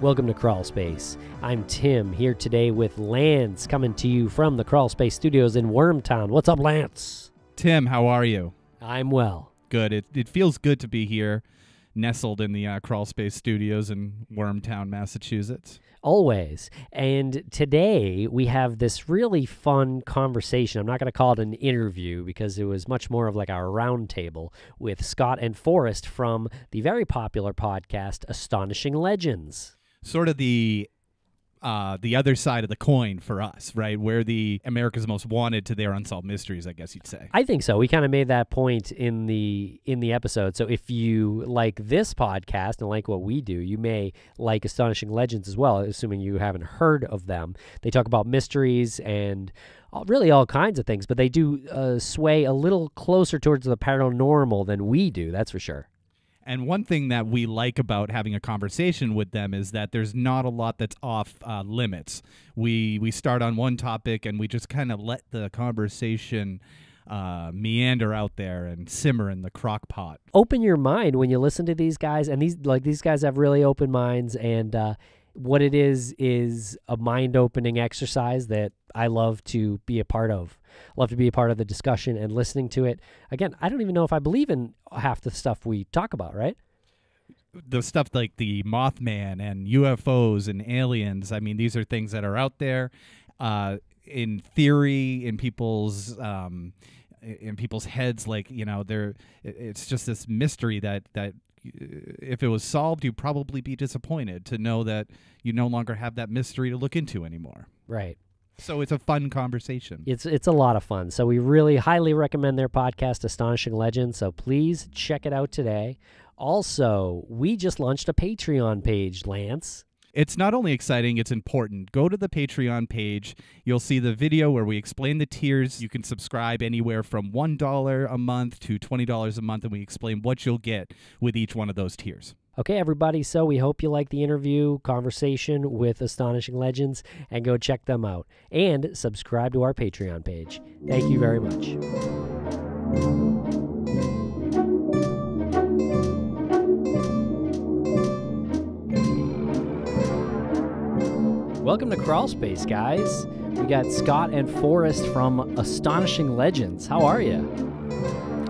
Welcome to Crawlspace. I'm Tim, here today with Lance, coming to you from the Crawlspace studios in Wormtown. What's up, Lance? Tim, how are you? I'm well. Good. It feels good to be here, nestled in the Crawlspace studios in Wormtown, Massachusetts. Always. And today we have this really fun conversation. I'm not going to call it an interview because it was much more of like our round table with Scott and Forrest from the very popular podcast Astonishing Legends. Sort of the other side of the coin for us, right? We're the America's Most Wanted to their unsolved mysteries, I guess you'd say. I think so. We kind of made that point in the episode. So if you like this podcast and like what we do, you may like Astonishing Legends as well, assuming you haven't heard of them. They talk about mysteries and really all kinds of things, but they do sway a little closer towards the paranormal than we do, that's for sure. And one thing that we like about having a conversation with them is that there's not a lot that's off limits. We start on one topic and we just kind of let the conversation meander out there and simmer in the crock pot. Open your mind when you listen to these guys, and these guys have really open minds, and what it is a mind-opening exercise that I love to be a part of. Love to be a part of the discussion and listening to it. Again, I don't even know if I believe in half the stuff we talk about, right? The stuff like the Mothman and UFOs and aliens, I mean, these are things that are out there in theory, in people's heads. Like, you know, it's just this mystery that if it was solved, you'd probably be disappointed to know that you no longer have that mystery to look into anymore. Right. So it's a fun conversation. It's a lot of fun. So we really highly recommend their podcast, Astonishing Legends. So please check it out today. Also, we just launched a Patreon page, Lance. It's not only exciting, it's important. Go to the Patreon page. You'll see the video where we explain the tiers. You can subscribe anywhere from $1 a month to $20 a month, and we explain what you'll get with each one of those tiers. Okay, everybody, so we hope you like the interview conversation with Astonishing Legends, and go check them out. And subscribe to our Patreon page. Thank you very much. Welcome to Crawlspace, guys. We got Scott and Forrest from Astonishing Legends. How are you?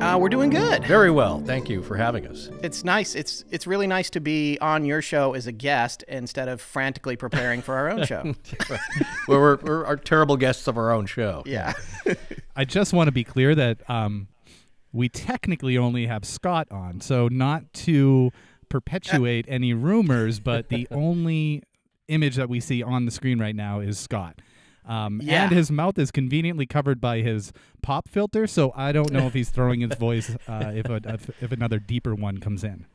We're doing good. Very well. Thank you for having us. It's nice. It's really nice to be on your show as a guest instead of frantically preparing for our own show. we're our terrible guests of our own show. Yeah. I just want to be clear that we technically only have Scott on, so not to perpetuate any rumors, but the only image that we see on the screen right now is Scott. And his mouth is conveniently covered by his pop filter, so I don't know if he's throwing his voice if another deeper one comes in.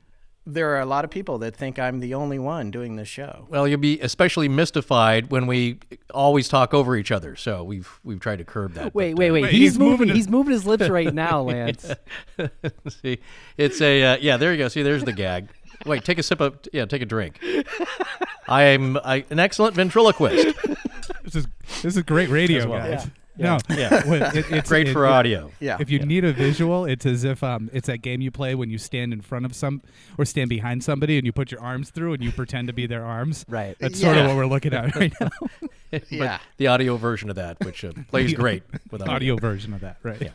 There are a lot of people that think I'm the only one doing this show. Well, you'll be especially mystified when we always talk over each other, so we've tried to curb that. Wait. He's moving his lips right now, Lance. See, it's a there you go. See, there's the gag. Wait, take a sip of take a drink. I'm an excellent ventriloquist. This is great radio, well. guys. Yeah. No, it's great for audio. Yeah. If you need a visual, it's as if it's that game you play when you stand in front of or stand behind somebody and you put your arms through and you pretend to be their arms. Right. That's sort of what we're looking at right now. Yeah. The audio version of that, which plays great with audio version of that, right? Yeah.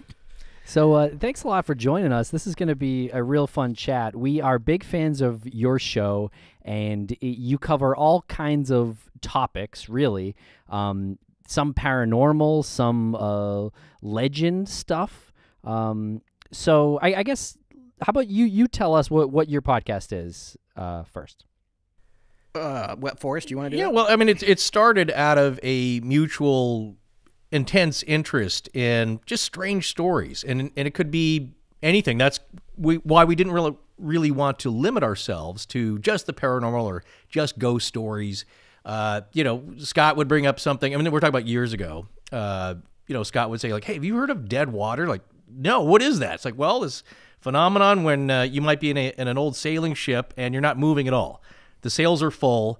So thanks a lot for joining us. This is going to be a real fun chat. We are big fans of your show, and you cover all kinds of topics, really. Some paranormal, some legend stuff. So I guess, how about you tell us what your podcast is first? What, Forrest, do you want to do that? Well, I mean, it started out of a mutual intense interest in just strange stories, and it could be anything. That's why we didn't really want to limit ourselves to just the paranormal or just ghost stories. Scott would bring up something. I mean, we're talking about years ago. Scott would say, like, "Hey, have you heard of dead water?" Like, no, what is that? It's like, well, this phenomenon when you might be in an old sailing ship and you're not moving at all. The sails are full,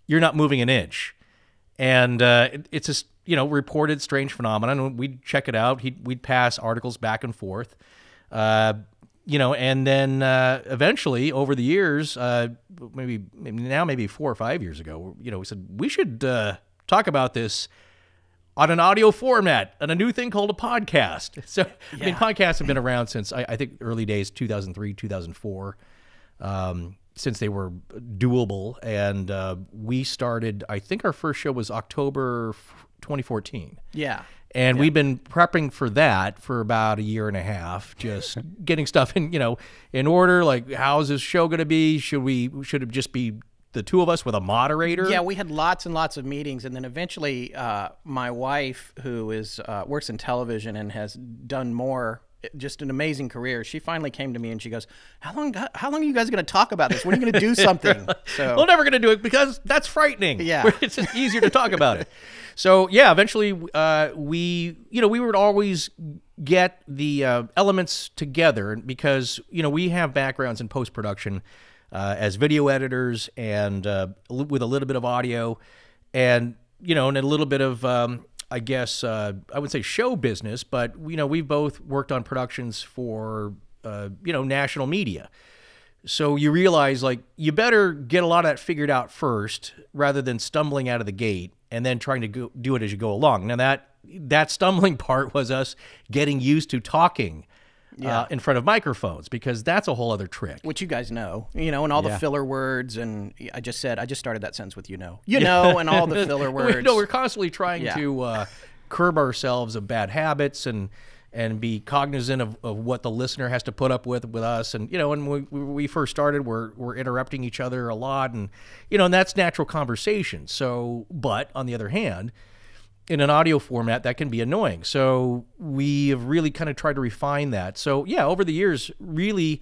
you're not moving an inch, and it's just reported strange phenomenon. We'd check it out. We'd pass articles back and forth. and then eventually over the years, maybe 4 or 5 years ago, we said we should talk about this on an audio format, on a new thing called a podcast. So, I mean, podcasts have been around since, I think, early days, 2003, 2004, since they were doable. And we started, I think our first show was October 2014. Yeah. And we've been prepping for that for about 1.5 years, just getting stuff in order. Like, how's this show going to be? Should it just be the two of us with a moderator? Yeah, we had lots and lots of meetings, and then eventually my wife, who is works in television and has done more, just an amazing career, she finally came to me and she goes, how long are you guys going to talk about this? When are you going to do something? So we're never going to do it because that's frightening. Yeah. It's just easier to talk about it. So yeah, eventually we would always get the elements together because we have backgrounds in post-production as video editors and with a little bit of audio and and a little bit of I guess I would say show business, but we've both worked on productions for national media. So you realize, like, you better get a lot of that figured out first rather than stumbling out of the gate and then trying to do it as you go along. Now, that stumbling part was us getting used to talking in front of microphones, because that's a whole other trick. Which you guys know, and all the filler words. And I just started that sentence with and all the filler words. We're constantly trying to curb ourselves of bad habits and be cognizant of what the listener has to put up with us. And, when we first started, we're interrupting each other a lot. And, and that's natural conversation. So, but on the other hand, in an audio format, that can be annoying. So we have really kind of tried to refine that. So yeah, over the years, really,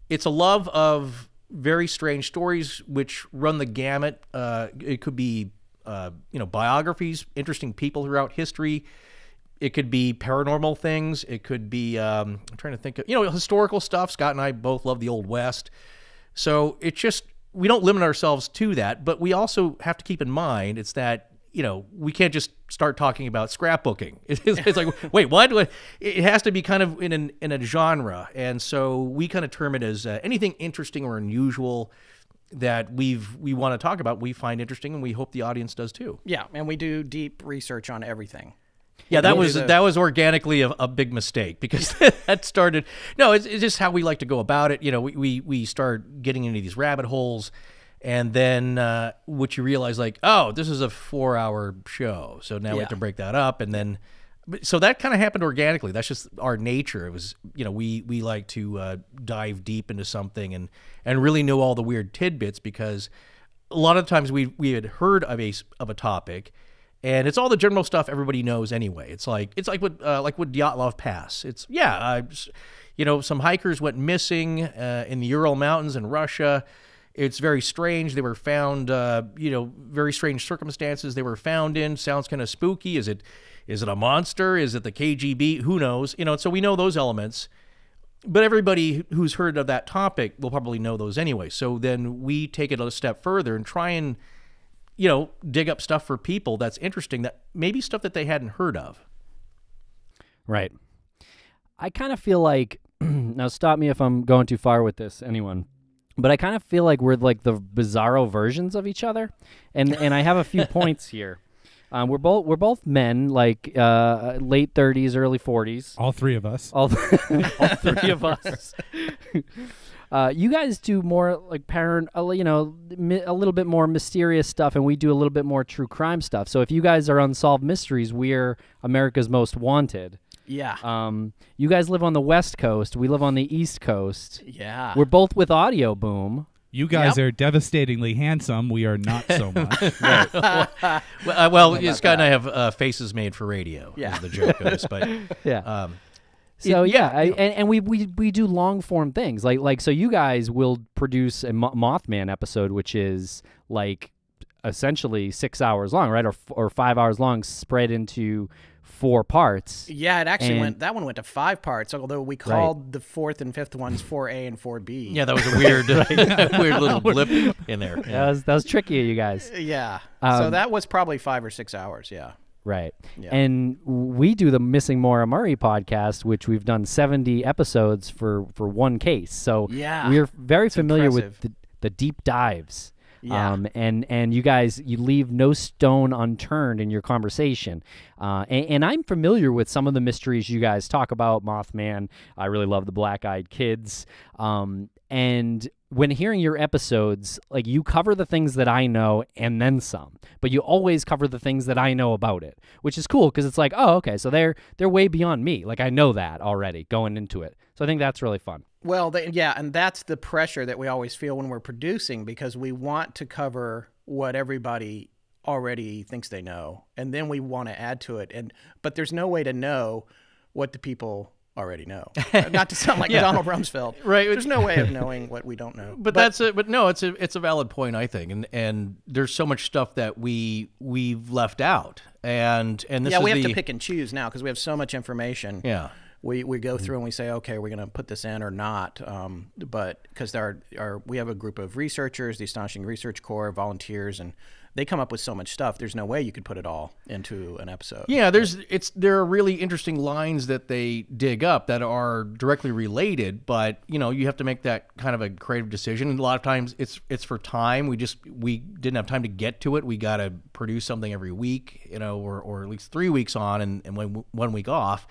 it's a love of very strange stories which run the gamut. It could be, biographies, interesting people throughout history. It could be paranormal things. It could be, I'm trying to think of, historical stuff. Scott and I both love the Old West. So it's just, we don't limit ourselves to that, but we also have to keep in mind it's that, we can't just start talking about scrapbooking. It's like, wait, what? It has to be kind of in a genre. And so we kind of term it as anything interesting or unusual that we want to talk about, we find interesting, and we hope the audience does too. Yeah, and we do deep research on everything. Yeah, that was organically a big mistake, because that started. No, it's just how we like to go about it. We start getting into these rabbit holes, and then what you realize, like, oh, this is a 4-hour show, so now we have to break that up, and then so that kind of happened organically. That's just our nature. It was, we like to dive deep into something and really know all the weird tidbits, because a lot of times we had heard of a topic. And it's all the general stuff everybody knows anyway. It's like with Dyatlov Pass. It's some hikers went missing in the Ural Mountains in Russia. It's very strange. They were found, very strange circumstances they were found in. Sounds kind of spooky. Is it a monster? Is it the KGB? Who knows? So we know those elements. But everybody who's heard of that topic will probably know those anyway. So then we take it a step further and try and dig up stuff for people that's interesting, that maybe stuff that they hadn't heard of. Right. I kind of feel like, now stop me if I'm going too far with this, anyone, but I kind of feel like we're like the bizarro versions of each other. And I have a few points here. We're both men, like late 30s, early 40s. All three of us. All three of us. You guys do more like a little bit more mysterious stuff, and we do a little bit more true crime stuff. So if you guys are Unsolved Mysteries, we're America's Most Wanted. Yeah. You guys live on the West Coast. We live on the East Coast. Yeah. We're both with Audio Boom. You guys are devastatingly handsome. We are not so much. Right. Scott and I have faces made for radio. Yeah. As the joke goes, but yeah. So and we do long form things like so you guys will produce a Mothman episode, which is like essentially 6 hours long, right, or 5 hours long, spread into 4 parts. Yeah, it actually went to 5 parts, although we called the 4th and 5th ones 4A and 4B. Yeah, that was a weird weird little blip in there. Yeah. That was tricky, you guys. Yeah. So that was probably 5 or 6 hours. Yeah. Right. Yeah. And we do the Missing Maura Murray podcast, which we've done 70 episodes for one case. So Yeah. we're very familiar impressive. with the deep dives. Yeah. And you guys, you leave no stone unturned in your conversation. And I'm familiar with some of the mysteries you guys talk about. Mothman. I really love the Black-Eyed Kids. And when hearing your episodes, like, you cover the things that I know and then some, but you always cover the things that I know about it, which is cool because it's like, oh, okay, so they're way beyond me. Like, I know that already going into it. So I think that's really fun. Well, yeah, and that's the pressure that we always feel when we're producing, because we want to cover what everybody already thinks they know, and then we want to add to it. But there's no way to know what the people already know. Not to sound like Donald Rumsfeld, Right. There's no way of knowing what we don't know. But that's it. But no, it's a valid point, I think, and there's so much stuff that we've left out, and this is we have to pick and choose now because we have so much information. Yeah. We go through and we say, okay, we're going to put this in or not, but because we have a group of researchers, the Astonishing Research Corps, volunteers, and they come up with so much stuff. There's no way you could put it all into an episode. Yeah, there are really interesting lines that they dig up that are directly related, but you have to make that kind of a creative decision. And a lot of times it's for time. We didn't have time to get to it. We got to produce something every week, or at least 3 weeks on and 1 week off.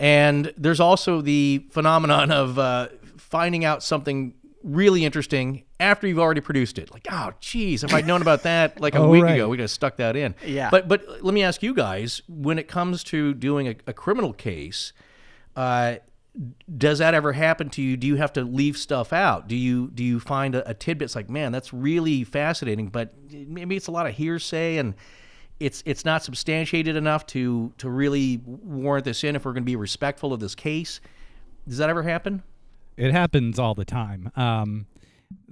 And there's also the phenomenon of finding out something really interesting after you've already produced it. Like, oh, geez, if I'd known about that like a week ago, we'd have stuck that in. Yeah. But let me ask you guys, when it comes to doing a criminal case, does that ever happen to you? Do you have to leave stuff out? Do you find a tidbit? It's like, man, that's really fascinating, but maybe it's a lot of hearsay and it's not substantiated enough to really warrant this in if we're going to be respectful of this case. Does that ever happen? It happens all the time.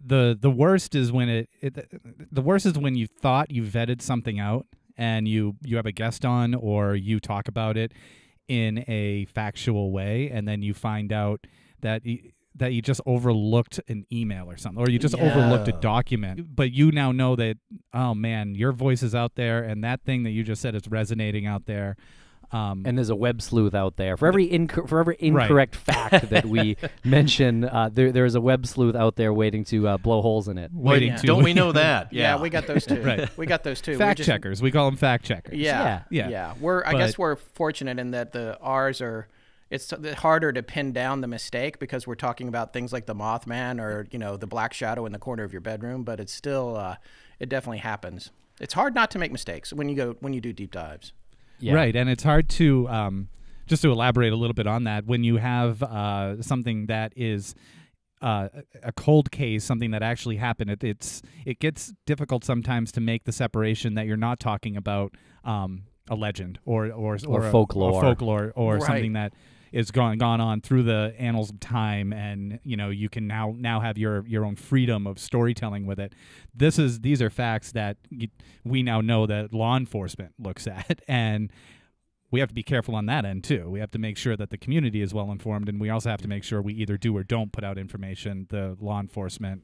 The worst is when the worst is when you thought you vetted something out and you have a guest on or you talk about it in a factual way, and then you find out that you just overlooked an email or something, or you just overlooked a document, but you now know that, oh man, your voice is out there and that thing that you just said is resonating out there. And there's a web sleuth out there. For every incorrect fact that we mention, there's a web sleuth out there waiting to blow holes in it. Don't we know that? Yeah, we got those too. Right. We got those too. Fact checkers. We call them fact checkers. Yeah. I guess we're fortunate in that ours are. It's harder to pin down the mistake because we're talking about things like the Mothman or the black shadow in the corner of your bedroom. But it's still it definitely happens. It's hard not to make mistakes when you do deep dives. Yeah. Right, and it's hard to just to elaborate a little bit on that. When you have something that is a cold case, something that actually happened, it gets difficult sometimes to make the separation that you're not talking about a legend or folklore or something that is gone on through the annals of time, and you can now have your own freedom of storytelling with it. These are facts that we now know that law enforcement looks at, and we have to be careful on that end too. We have to make sure that the community is well informed, and we also have to make sure we either do or don't put out information the law enforcement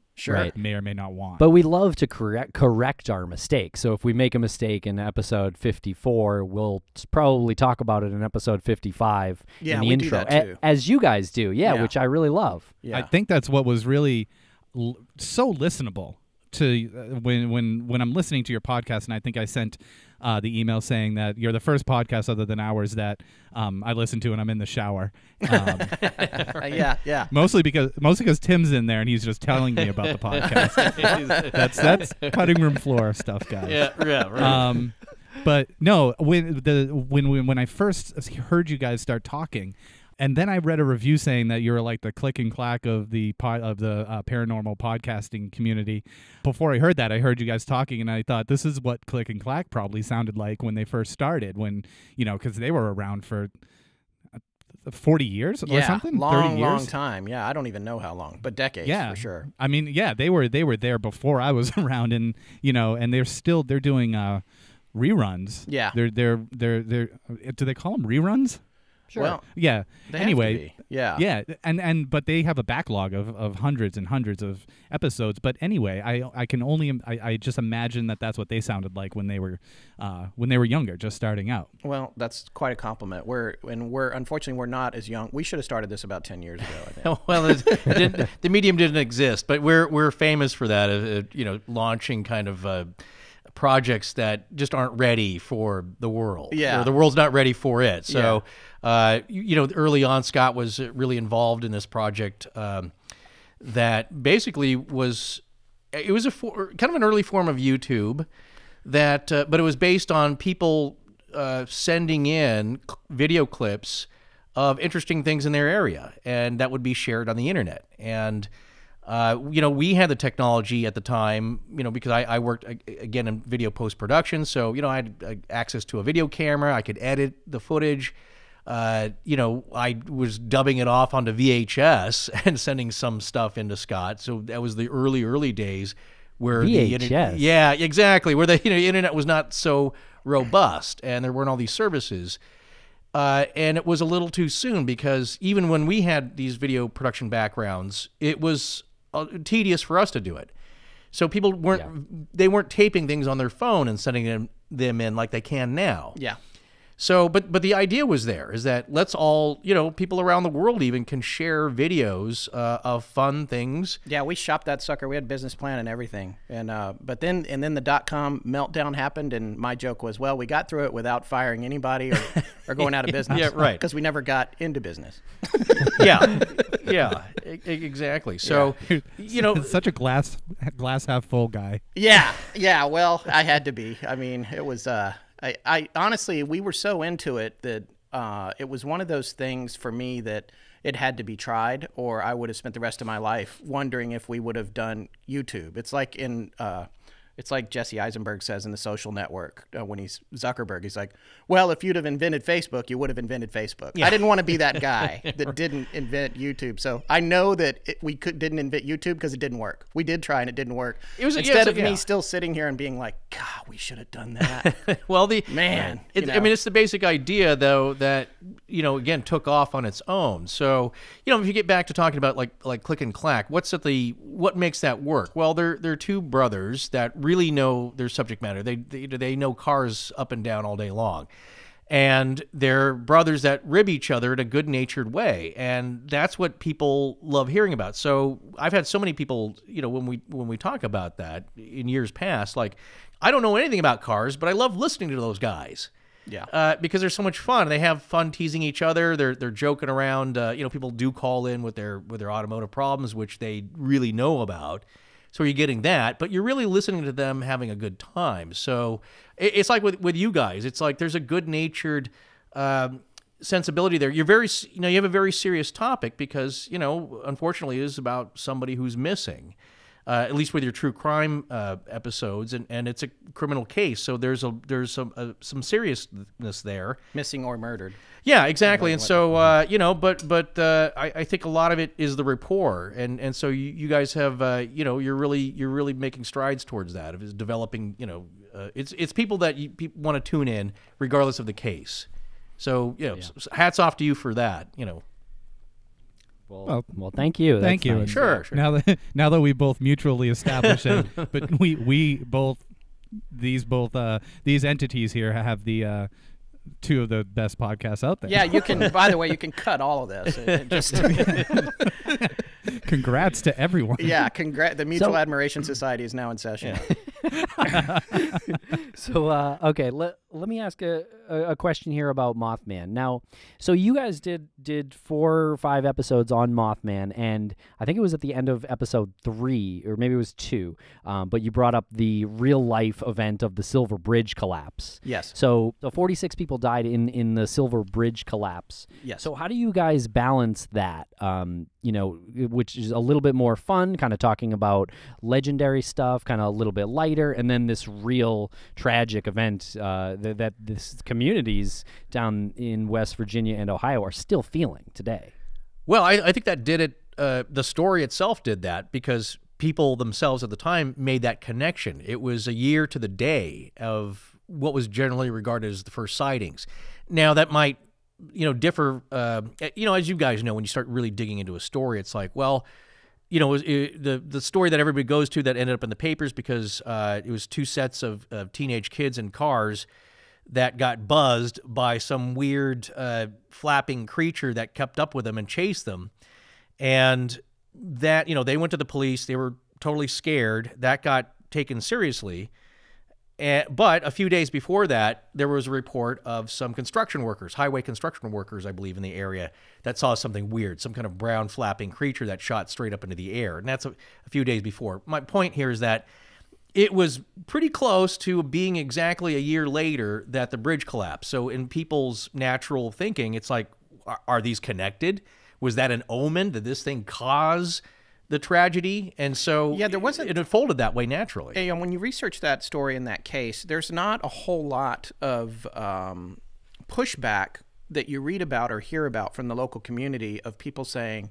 may or may not want. But we love to correct our mistakes. So if we make a mistake in episode 54, we'll probably talk about it in episode 55 in the intro, do that too. As you guys do, which I really love. I think that's what was really so listenable to when I'm listening to your podcast, and I think I sent the email saying that you're the first podcast other than ours that I listen to when I'm in the shower. Yeah. Mostly because Tim's in there and he's just telling me about the podcast. that's cutting room floor stuff, guys. Yeah, right. But no, when I first heard you guys start talking. And then I read a review saying that you're like the click and clack of the paranormal podcasting community. Before I heard that, I heard you guys talking, and I thought this is what click and clack probably sounded like when they first started. When because they were around for 40 years or something, 30 years, long time. Yeah, I don't even know how long, but decades for sure. I mean, they were there before I was around, and and they're doing reruns. Yeah, they're do they call them reruns? Well, Yeah. they have to Anyway, be. Yeah. yeah, and but they have a backlog of hundreds and hundreds of episodes. But anyway, I can only I just imagine that that's what they sounded like when they were younger, just starting out. Well, that's quite a compliment. We're unfortunately we're not as young. We should have started this about 10 years ago, I think. Well, the medium didn't exist, but we're famous for that. Launching kind of projects that just aren't ready for the world. Yeah. Or the world's not ready for it. So, early on, Scott was really involved in this project that basically was kind of an early form of YouTube that, but it was based on people sending in video clips of interesting things in their area, and that would be shared on the internet. And we had the technology at the time, because I worked, again, in video post-production. So, I had access to a video camera. I could edit the footage. I was dubbing it off onto VHS and sending some stuff into Scott. So that was the early days where VHS. Yeah, exactly. Where the internet was not so robust and there weren't all these services. And it was a little too soon, because even when we had these video production backgrounds, it was tedious for us to do it. So people weren't taping things on their phone and sending them in like they can now. Yeah. So, but the idea was there, is that let's all, people around the world even can share videos of fun things. Yeah, we shopped that sucker. We had a business plan and everything. And but then the .com meltdown happened, and my joke was, well, we got through it without firing anybody or going out of business. Yeah, right. Because we never got into business. Yeah, exactly. So, It's such a glass half full guy. Yeah, well, I had to be. I mean, it was I honestly, we were so into it that it was one of those things for me that it had to be tried, or I would have spent the rest of my life wondering if we would have done YouTube. It's like it's like Jesse Eisenberg says in The Social Network when he's Zuckerberg. He's like, well, if you'd have invented Facebook, you would have invented Facebook. Yeah. I didn't want to be that guy that didn't invent YouTube. So I know that didn't invent YouTube because it didn't work. We did try and it didn't work. Instead of me still sitting here and being like, God, we should have done that. Well, man, it's the basic idea, though, that, again, took off on its own. So, if you get back to talking about like click and clack, what makes that work? Well, they're two brothers that really know their subject matter. They know cars up and down all day long, and they're brothers that rib each other in a good-natured way, and that's what people love hearing about. So I've had so many people, when we talk about that in years past, like, I don't know anything about cars, but I love listening to those guys. Yeah, because they're so much fun. They have fun teasing each other. They're joking around. People do call in with their automotive problems, which they really know about. So you're getting that, but you're really listening to them having a good time. So it's like with you guys. It's like there's a good-natured sensibility there. You're very, you have a very serious topic because, unfortunately, it is about somebody who's missing. At least with your true crime episodes, and it's a criminal case, so there's some seriousness there. Missing or murdered. Yeah, exactly. And so but I think a lot of it is the rapport, and so you guys have you're really making strides towards that. Of developing, it's people that people want to tune in regardless of the case. So hats off to you for that. Well, thank you. Thank you. Nice. Sure. Now that we both mutually established it, but these entities here have the two of the best podcasts out there. Yeah, you can. By the way, you can cut all of this. Just congrats to everyone. Yeah, the Mutual Admiration Society is now in session. Yeah. So, okay, let me ask a question here about Mothman. Now, so you guys did 4 or 5 episodes on Mothman, and I think it was at the end of episode 3, or maybe it was 2, but you brought up the real-life event of the Silver Bridge collapse. Yes. So the 46 people died in the Silver Bridge collapse. Yes. So how do you guys balance that, which is a little bit more fun, kind of talking about legendary stuff, kind of a little bit lighter, and then this real tragic event that this communities down in West Virginia and Ohio are still feeling today? Well, I think that did it. The story itself did that because people themselves at the time made that connection. It was a year to the day of what was generally regarded as the first sightings. Now, that might differ. As you guys know, when you start really digging into a story, it's like, well, the story that everybody goes to that ended up in the papers because it was two sets of teenage kids in cars that got buzzed by some weird flapping creature that kept up with them and chased them. And that, they went to the police. They were totally scared. That got taken seriously. But a few days before that, there was a report of some construction workers, highway construction workers, I believe, in the area that saw something weird, some kind of brown flapping creature that shot straight up into the air. And that's a few days before. My point here is that it was pretty close to being exactly a year later that the bridge collapsed. So in people's natural thinking, it's like, are these connected? Was that an omen? Did this thing cause the tragedy? And so there wasn't, it unfolded that way naturally. And when you research that story in that case, there's not a whole lot of pushback that you read about or hear about from the local community of people saying,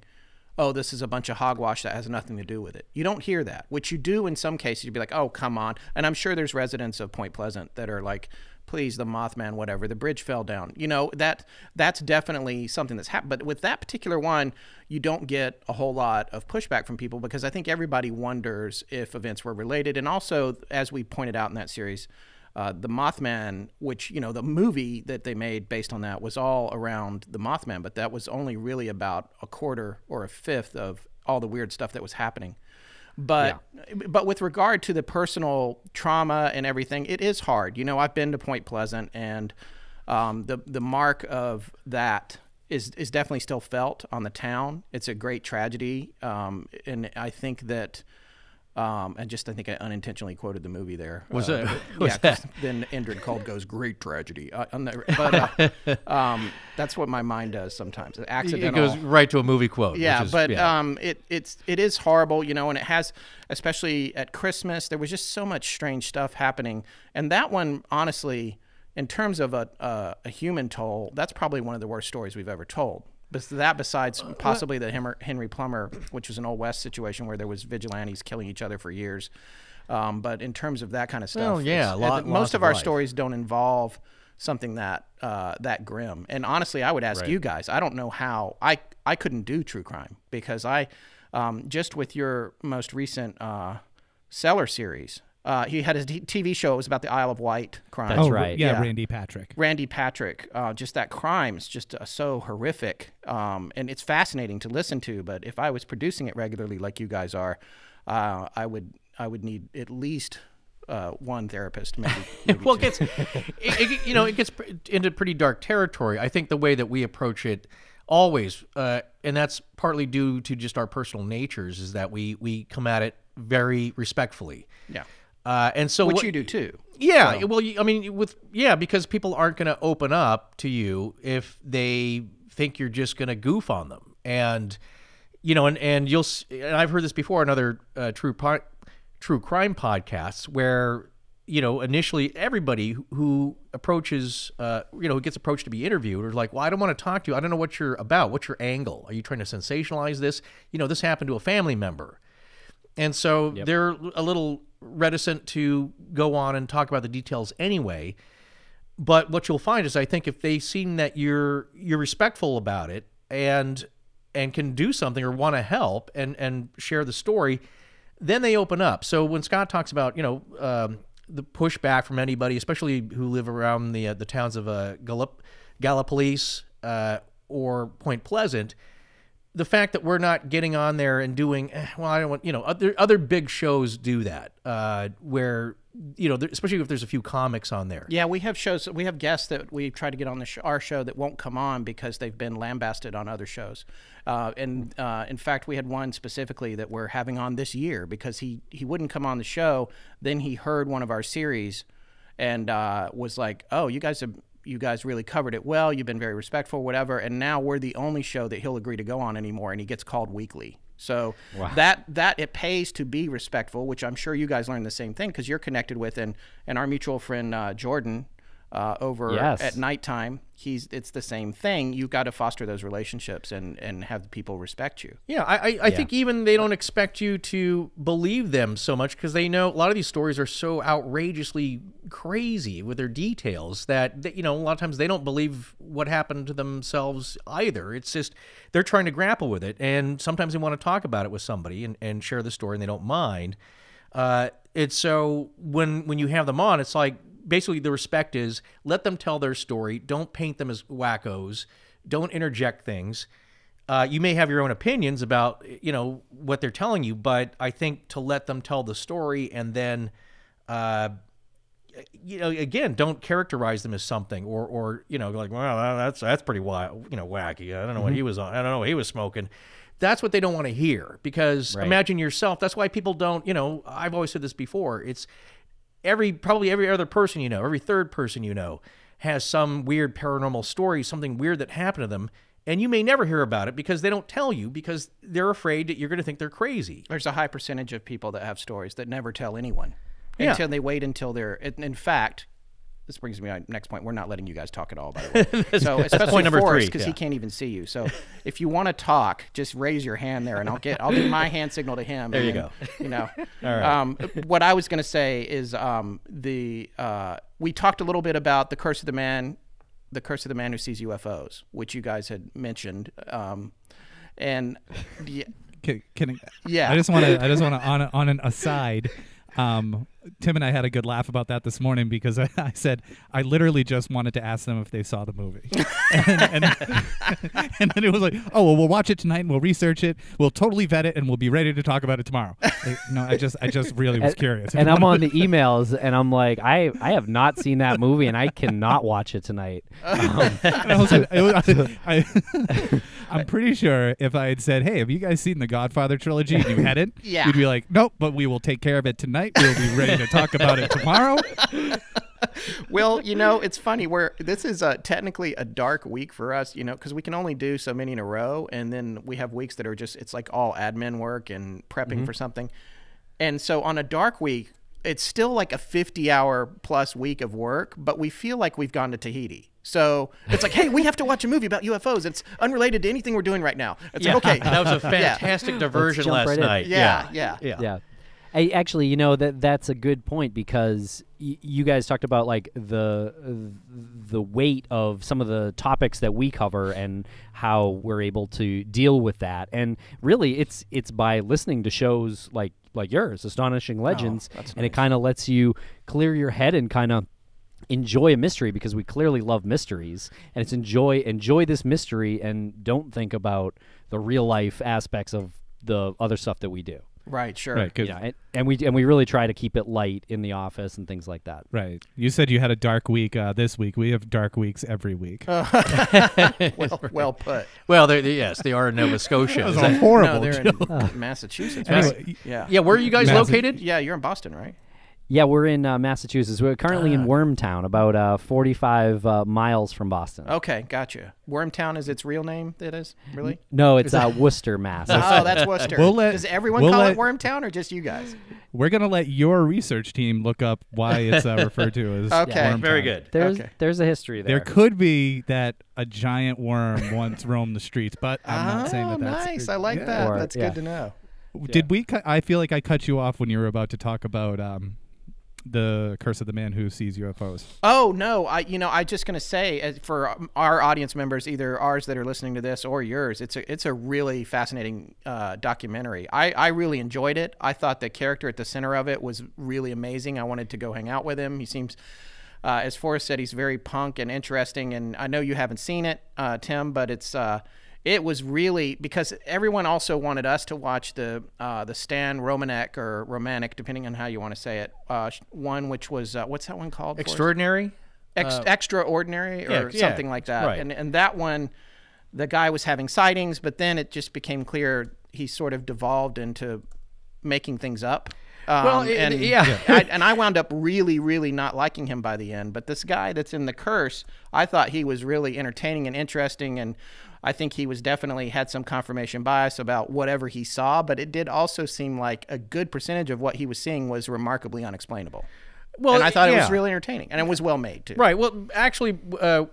oh, this is a bunch of hogwash that has nothing to do with it. You don't hear that. Which you do in some cases. You'd be like, oh, come on. And I'm sure there's residents of Point Pleasant that are like, please, the Mothman, whatever, the bridge fell down. That's definitely something that's happened. But with that particular one, you don't get a whole lot of pushback from people because I think everybody wonders if events were related. And also, as we pointed out in that series, the Mothman, which, the movie that they made based on that was all around the Mothman, but that was only really about a quarter or a fifth of all the weird stuff that was happening. But with regard to the personal trauma and everything, it is hard. I've been to Point Pleasant, and the mark of that is definitely still felt on the town. It's a great tragedy, and I think that I think I unintentionally quoted the movie there. Was it? Then Indrid Cold goes, great tragedy. That's what my mind does sometimes. Accidental. It goes right to a movie quote. Yeah, it is horrible, and it has, especially at Christmas, there was just so much strange stuff happening. And that one, honestly, in terms of a human toll, that's probably one of the worst stories we've ever told. Besides possibly the Henry Plummer, which was an Old West situation where there was vigilantes killing each other for years. But in terms of that kind of stuff, most of our stories don't involve something that grim. And honestly, I would ask you guys, I don't know how. I couldn't do true crime because I, just with your most recent Cellar series, he had a TV show. It was about the Isle of Wight crime. That's right. Yeah, Randy Patrick. Just that crime is just so horrific, and it's fascinating to listen to. But if I was producing it regularly, like you guys are, I would need at least one therapist, maybe well, two. it gets into pretty dark territory. I think the way that we approach it always, and that's partly due to just our personal natures, is that we come at it very respectfully. Yeah. And so which you do too. Yeah. So. Well, because people aren't going to open up to you if they think you're just going to goof on them. And, and I've heard this before in other true crime podcasts where, initially everybody who approaches, who gets approached to be interviewed are like, well, I don't want to talk to you. I don't know what you're about. What's your angle? Are you trying to sensationalize this? This happened to a family member. And so they're a little reticent to go on and talk about the details anyway. But what you'll find is, I think if they seem that you're respectful about it and can do something or want to help and share the story, then they open up. So when Scott talks about, the pushback from anybody, especially who live around the towns of Gallipolis or Point Pleasant, the fact that we're not getting on there and doing, I don't want, other big shows do that, where, especially if there's a few comics on there. Yeah, we have shows, we have guests that we try to get on our show that won't come on because they've been lambasted on other shows. In fact, we had one specifically that we're having on this year because he wouldn't come on the show. Then he heard one of our series and was like, oh, you guys really covered it well. You've been very respectful, whatever. And now we're the only show that he'll agree to go on anymore, and he gets called weekly. So that it pays to be respectful, which I'm sure you guys learned the same thing because you're connected with, and our mutual friend Jordan over Yes. at nighttime. It's the same thing. You've got to foster those relationships and have the people respect you. Yeah, I think even they don't expect you to believe them so much because they know a lot of these stories are so outrageously crazy with their details that a lot of times they don't believe what happened to themselves either. It's just they're trying to grapple with it, and sometimes they want to talk about it with somebody and share the story, and they don't mind. It's so when you have them on, it's like basically the respect is let them tell their story. Don't paint them as wackos. Don't interject things. You may have your own opinions about what they're telling you, but I think to let them tell the story and then again, don't characterize them as something or like, well, that's pretty wild, wacky. I don't know what he was on. I don't know what he was smoking. That's what they don't want to hear because imagine yourself. That's why people don't. I've always said this before. It's probably every other person every third person has some weird paranormal story, something weird that happened to them, and you may never hear about it because they don't tell you because they're afraid that you're going to think they're crazy. There's a high percentage of people that have stories that never tell anyone until they wait until they're. In fact, this brings me to my next point. We're not letting you guys talk at all, by the way. So especially point number Forrest, 3, because he can't even see you. So if you want to talk, just raise your hand there, and I'll do my hand signal to him. There you go. All right. What I was going to say is we talked a little bit about the curse of the man who sees UFOs, which you guys had mentioned, and I just want to on an aside. Tim and I had a good laugh about that this morning because I said I literally just wanted to ask them if they saw the movie, and then it was like, oh well, we'll watch it tonight and we'll research it, we'll totally vet it, and we'll be ready to talk about it tomorw. No, I just really was curious. And I'm on the emails, and I'm like, I have not seen that movie, and I cannot watch it tonight. And I'm pretty sure if I had said, hey, have you guys seen the Godfather trilogy? And you hadn't, you'd be like, nope, but we will take care of it tonight. We'll be ready to talk about it tomorrow. Well, it's funny. This is technically a dark week for us, because we can only do so many in a row, and then we have weeks that are it's like all admin work and prepping for something. And so on a dark week, it's still like a 50-hour plus week of work, but we feel like we've gone to Tahiti. So it's like, hey, we have to watch a movie about UFOs. It's unrelated to anything we're doing right now. It's like, okay. That was a fantastic diversion last night. Yeah. Actually, that's a good point because you guys talked about like the weight of some of the topics that we cover and how we're able to deal with that. And really, it's by listening to shows like yours, Astonishing Legends, and it kind of lets you clear your head and kind of enjoy a mystery because we clearly love mysteries, and it's enjoy this mystery and don't think about the real life aspects of the other stuff that we do. Right, sure. Right, and we really try to keep it light in the office and things like that. Right. You said you had a dark week this week. We have dark weeks every week. Well put. Well, they are in Nova Scotia. That was a horrible No, they're joke. in Massachusetts. Anyway, Yeah. Where are you guys located? Yeah, you're in Boston, right? Yeah, we're in Massachusetts. We're currently in Wormtown, about 45 miles from Boston. Okay, gotcha. Wormtown is its real name, that is? Really? No, it's Worcester, Mass. Oh, that's Worcester. Does everyone call it Wormtown or just you guys? We're going to let your research team look up why it's referred to as Wormtown. Very good. There's a history there. There could be that a giant worm once roamed the streets, but I'm not saying that that's... nice. I like that. Or- That's good to know. Did we? I feel like I cut you off when you were about to talk about the curse of the man who sees UFOs. Oh no, I just gonna say for our audience members, either ours that are listening to this or yours, it's a really fascinating documentary. I really enjoyed it. I thought the character at the center of it was really amazing. I wanted to go hang out with him. He seems, as Forrest said, he's very punk and interesting. And I know you haven't seen it, Tim, but it was really because everyone also wanted us to watch the Stan Romanek or Romanek, depending on how you want to say it. One which was what's that one called? Extraordinary? Extraordinary or something like that. Right. And that one, the guy was having sightings, but then it just became clear he sort of devolved into making things up. And I wound up really, really not liking him by the end. But this guy that's in the curse, I thought he was really entertaining and interesting, and I think he was definitely had some confirmation bias about whatever he saw. But it did also seem like a good percentage of what he was seeing was remarkably unexplainable. Well, and I thought it was yeah. really entertaining, and it was well made too. Right. Well, actually,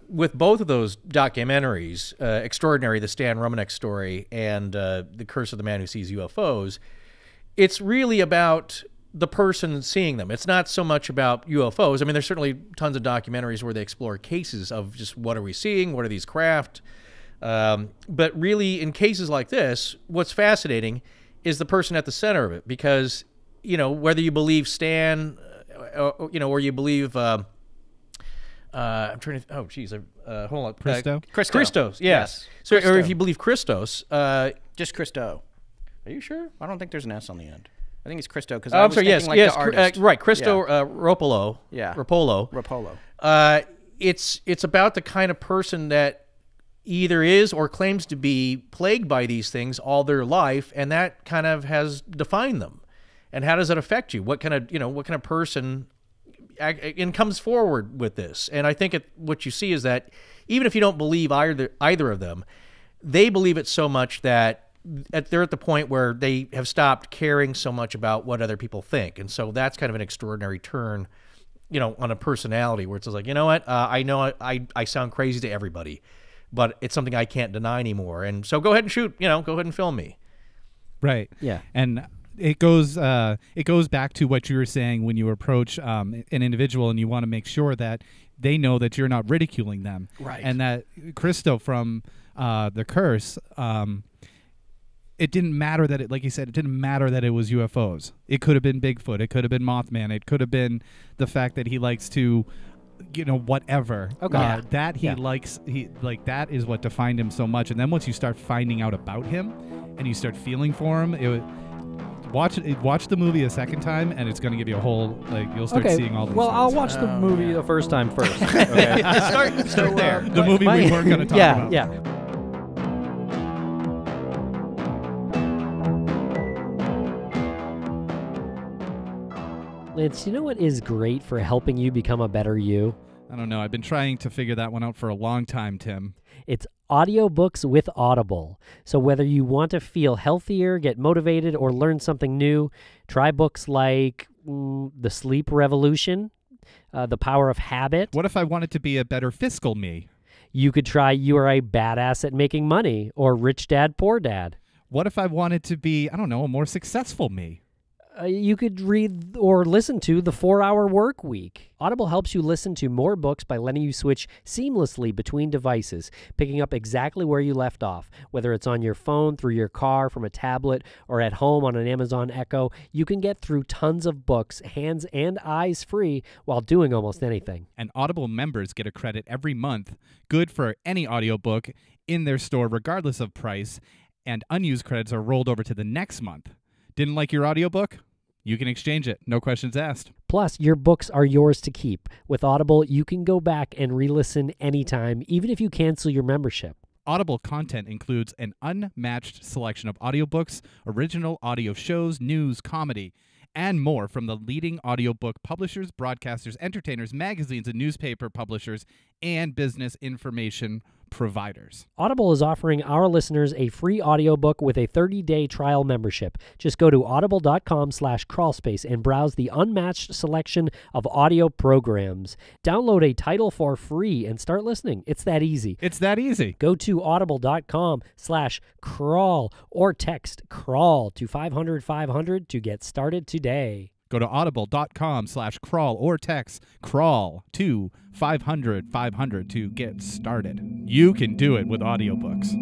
with both of those documentaries, Extraordinary, the Stan Romanek story, and The Curse of the Man Who Sees UFOs, it's really about the person seeing them. It's not so much about UFOs. I mean, there's certainly tons of documentaries where they explore cases of just what are we seeing, what are these craft. But really, in cases like this, what's fascinating is the person at the center of it, because, you know, whether you believe Stan, you know, or you believe, I'm trying to, oh, geez, hold on. Christos, yes. So, Christo. or if you believe Christos. Just Christo. Are you sure? I don't think there's an S on the end. I think it's Christo because I'm sorry, yes, like yes, the artist. right, Christo Yeah. Ropolo. Yeah. Rapolo. Rapolo. It's about the kind of person that either is or claims to be plagued by these things all their life, and that kind of has defined them. And how does it affect you? What kind of person and comes forward with this? And I think what you see is that even if you don't believe either of them, they believe it so much that they're at the point where they have stopped caring so much about what other people think. And so that's kind of an extraordinary turn, you know, on a personality where it's like, you know what, I know I sound crazy to everybody, but it's something I can't deny anymore. And so go ahead and shoot, you know, go ahead and film me. Right. Yeah. And it goes back to what you were saying when you approach an individual and you want to make sure that they know that you're not ridiculing them. Right. And that Christo from The Curse, it didn't matter that it, like you said, it didn't matter that it was UFOs. It could have been Bigfoot. It could have been Mothman. It could have been the fact that he likes to, you know, whatever. Okay. That he likes, that is what defined him so much. And then once you start finding out about him and you start feeling for him, watch the movie a second time, and it's going to give you a whole, you'll start seeing all these Well, things. I'll watch the movie the first time first. Okay. Start there. The movie we weren't going to talk about. Yeah. Lance, you know what is great for helping you become a better you? I don't know. I've been trying to figure that one out for a long time, Tim. It's audiobooks with Audible. So whether you want to feel healthier, get motivated, or learn something new, try books like The Sleep Revolution, The Power of Habit. What if I wanted to be a better fiscal me? You could try You Are a Badass at Making Money, or Rich Dad, Poor Dad. What if I wanted to be, I don't know, a more successful me? You could read or listen to The 4-Hour Work Week. Audible helps you listen to more books by letting you switch seamlessly between devices, picking up exactly where you left off. Whether it's on your phone, through your car, from a tablet, or at home on an Amazon Echo, you can get through tons of books, hands and eyes free, while doing almost anything. And Audible members get a credit every month, good for any audiobook in their store regardless of price, and unused credits are rolled over to the next month. Didn't like your audiobook? You can exchange it. No questions asked. Plus, your books are yours to keep. With Audible, you can go back and re-listen anytime, even if you cancel your membership. Audible content includes an unmatched selection of audiobooks, original audio shows, news, comedy, and more from the leading audiobook publishers, broadcasters, entertainers, magazines, and newspaper publishers, and business information providers. Audible is offering our listeners a free audiobook with a 30-day trial membership. Just go to audible.com/crawlspace and browse the unmatched selection of audio programs. Download a title for free and start listening. It's that easy. It's that easy. Go to audible.com/crawl or text crawl to 500-500 to get started today. Go to audible.com/crawl or text crawl to 500-500 to get started. You can do it with audiobooks.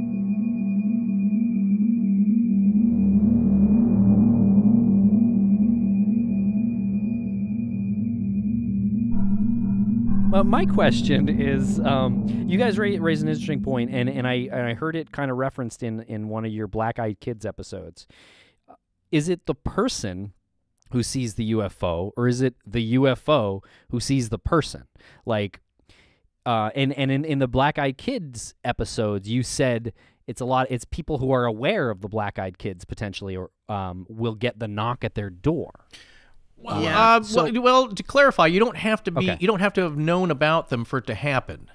Well, my question is, you guys raise an interesting point, and I heard it kind of referenced in one of your Black Eyed Kids episodes. Is it the person who sees the UFO, or is it the UFO who sees the person? Like, and in the Black Eyed Kids episodes, you said it's people who are aware of the Black Eyed Kids potentially, or will get the knock at their door. Well, Yeah, well, to clarify, you don't have to be. Okay. You don't have to have known about them for it to happen.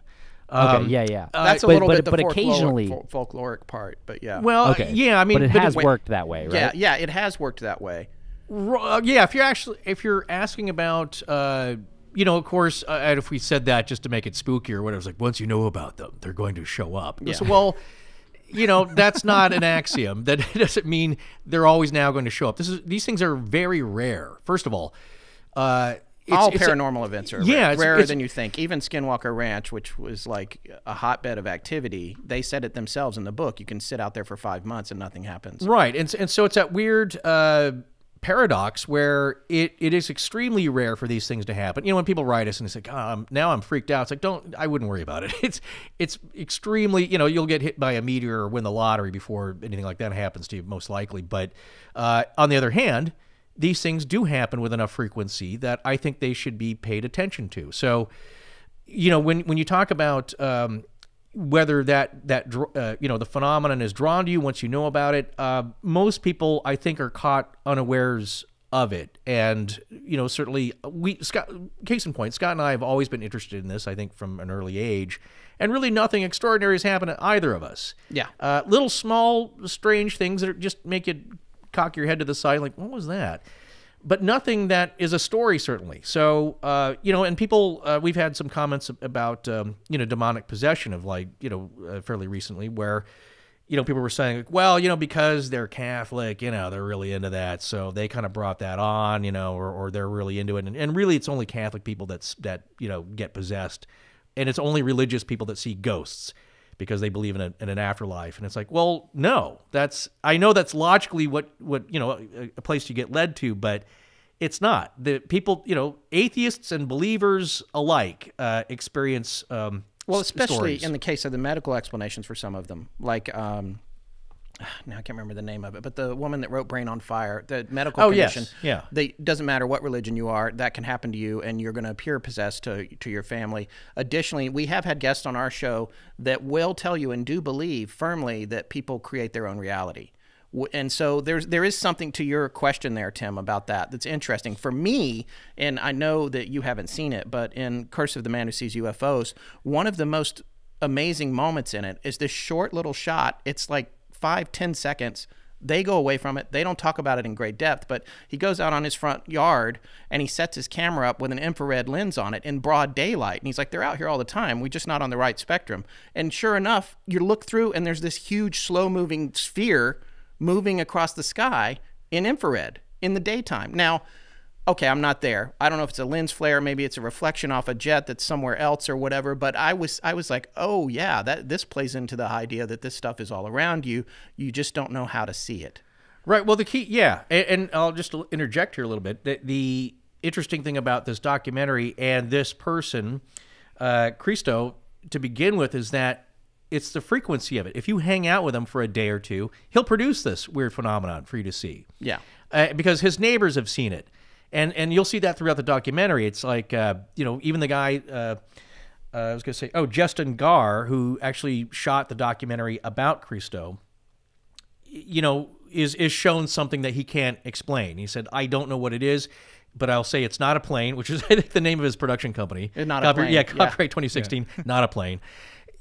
Okay, yeah. That's a but, little but, bit the but occasionally, folkloric part, but yeah. Well, okay. yeah, I mean, but it has it's- worked that way, right? Yeah, it has worked that way. Yeah, if you're asking about, of course, and if we said that just to make it spooky or whatever, it's like once you know about them, they're going to show up. Yeah. So, well, that's not an axiom. That doesn't mean they're always now going to show up. These things are very rare. First of all, all paranormal events are rarer it's than you think. Even Skinwalker Ranch, which was like a hotbed of activity, they said it themselves in the book. You can sit out there for 5 months and nothing happens. Right, and so it's that weird paradox where it is extremely rare for these things to happen. When people write us and it's like, now I'm freaked out. It's like, I wouldn't worry about it. It's extremely, you'll get hit by a meteor or win the lottery before anything like that happens to you, most likely. But on the other hand, these things do happen with enough frequency that I think they should be paid attention to. So, when you talk about whether the phenomenon is drawn to you once you know about it, most people I think are caught unawares of it. And certainly case in point, Scott and I have always been interested in this, I think, from an early age, and really nothing extraordinary has happened to either of us. Yeah. Little small strange things that just make you cock your head to the side like, what was that? But nothing that is a story, certainly. So, and people, we've had some comments about, demonic possession of fairly recently where, people were saying, well, because they're Catholic, they're really into that. So they kind of brought that on, or they're really into it. And really it's only Catholic people that get possessed. And it's only religious people that see ghosts because they believe in an afterlife. And it's like, well, no, I know that's logically what a place you get led to, but it's not. The people, atheists and believers alike experience especially stories. in the case of the medical explanations for some of them, like now I can't remember the name of it, but the woman that wrote Brain on Fire, the medical condition. Yes. Yeah. Doesn't matter what religion you are, that can happen to you, and you're going to appear possessed to your family. Additionally, we have had guests on our show that will tell you and do believe firmly that people create their own reality. And so there is something to your question there, Tim, about that's interesting. For me, and I know that you haven't seen it, but in Curse of the Man Who Sees UFOs, one of the most amazing moments in it is this short little shot. It's like 5-10 seconds. They go away from it. They don't talk about it in great depth, but he goes out on his front yard and he sets his camera up with an infrared lens on it in broad daylight. And he's like, they're out here all the time. We're just not on the right spectrum. And sure enough, you look through and there's this huge slow-moving sphere moving across the sky in infrared in the daytime. Now, okay, I'm not there. I don't know if it's a lens flare, maybe it's a reflection off a jet that's somewhere else or whatever, but I was like, oh yeah, this plays into the idea that this stuff is all around you. You just don't know how to see it. Right. Well, the key, yeah, and I'll just interject here a little bit. The interesting thing about this documentary and this person, Christo, to begin with, is that it's the frequency of it. If you hang out with him for a day or two, he'll produce this weird phenomenon for you to see. Yeah. Because his neighbors have seen it. And you'll see that throughout the documentary. It's like, even the guy, I was going to say, Justin Garr, who actually shot the documentary about Christo, is shown something that he can't explain. He said, I don't know what it is, but I'll say it's not a plane, which is, I think, the name of his production company. Not a plane. Yeah, copyright 2016, not a plane.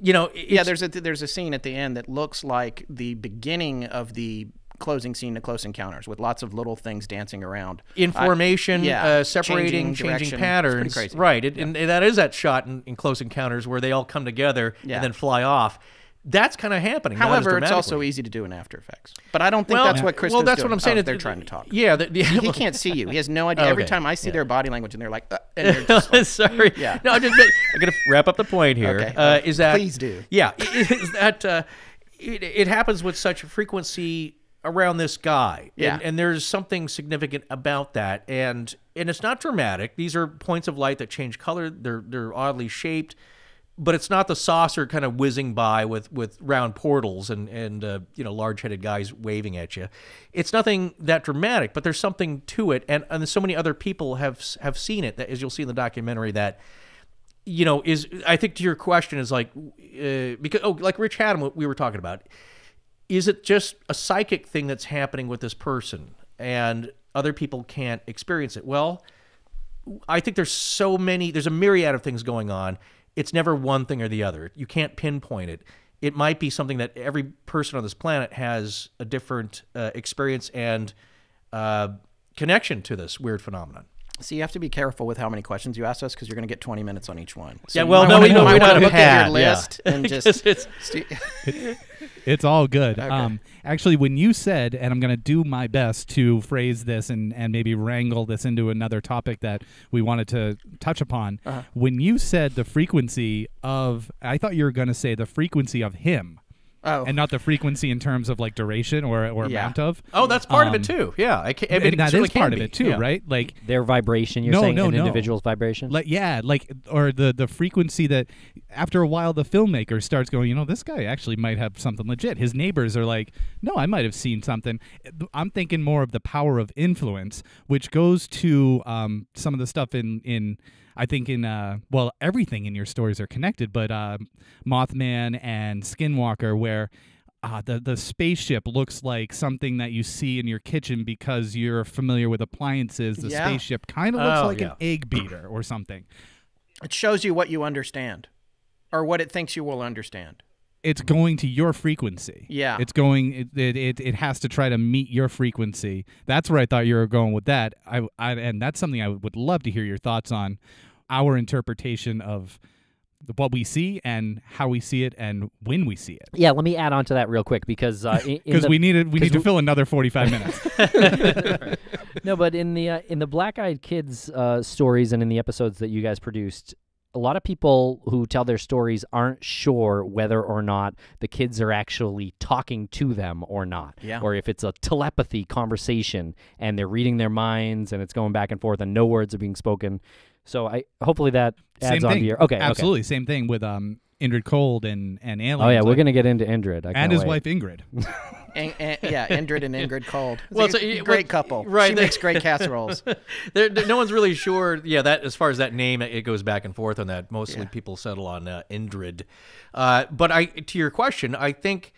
There's a scene at the end that looks like the beginning of the closing scene to Close Encounters with lots of little things dancing around. In formation, separating, changing patterns. It's pretty crazy. Right. And that is that shot in Close Encounters where they all come together and then fly off. That's kind of happening. However, it's also easy to do in After Effects. But I don't think that's what Chris is doing. That's what I'm saying. They're trying to talk. Yeah. He can't see you. He has no idea. Every time I see their body language and they're like, and they're just like, sorry. Yeah. No, I'm going to wrap up the point here. Okay. Is that, please do. Yeah. Is that it happens with such frequency around this guy. Yeah. And there's something significant about that. And it's not dramatic. These are points of light that change color. They're oddly shaped. But it's not the saucer kind of whizzing by with round portals and large-headed guys waving at you. It's nothing that dramatic, but there's something to it, and so many other people have seen it. That, as you'll see in the documentary, that is, I think, to your question, is like because like Rich Haddam, we were talking about. Is it just a psychic thing that's happening with this person, and other people can't experience it? Well, I think there's a myriad of things going on. It's never one thing or the other. You can't pinpoint it. It might be something that every person on this planet has a different experience and connection to this weird phenomenon. So you have to be careful with how many questions you ask us because you're going to get 20 minutes on each one. So Yeah, well, you no, might we wanna- don't might wanna have look at your had, yeah. list and just. It's all good. Okay. Actually, when you said, and I'm going to do my best to phrase this and maybe wrangle this into another topic that we wanted to touch upon, when you said the frequency of, I thought you were going to say the frequency of him. Oh. And not the frequency in terms of like duration or Yeah. amount of. Oh, that's part of it too. Yeah, I mean, And it that certainly is part can of be. it too, Yeah. right? Like Their vibration, you're No, saying no, an no. individual's vibration? or the frequency that after a while the filmmaker starts going, this guy actually might have something legit. His neighbors are like, no, I might have seen something. I'm thinking more of the power of influence, which goes to some of the stuff in I think well, everything in your stories are connected, but Mothman and Skinwalker, where the spaceship looks like something that you see in your kitchen because you're familiar with appliances. The Yeah. spaceship kind of looks Oh, like yeah. an egg beater or something. It shows you what you understand or what it thinks you will understand. It's going to your frequency. Yeah. It's going. It has to try to meet your frequency. That's where I thought you were going with that. And that's something I would love to hear your thoughts on. Our interpretation of what we see and how we see it and when we see it. Yeah, let me add on to that real quick because Because we need to fill another 45 minutes. No, but in the Black Eyed Kids stories and in the episodes that you guys produced, a lot of people who tell their stories aren't sure whether or not the kids are actually talking to them or not. Yeah. Or if it's a telepathy conversation and they're reading their minds and it's going back and forth and no words are being spoken. So hopefully that adds Same on thing. to your okay. Absolutely. Same thing with Indrid Cold and Aliens. Oh yeah, we're like- gonna get into Indrid. I and can't his wait. wife Ingrid. Yeah, Indrid and Ingrid Cold. Well, It's a so- great couple. right, She they- makes great casseroles. No one's really sure. Yeah, that as far as that name, it goes back and forth on that. Mostly people settle on Indrid. But to your question, I think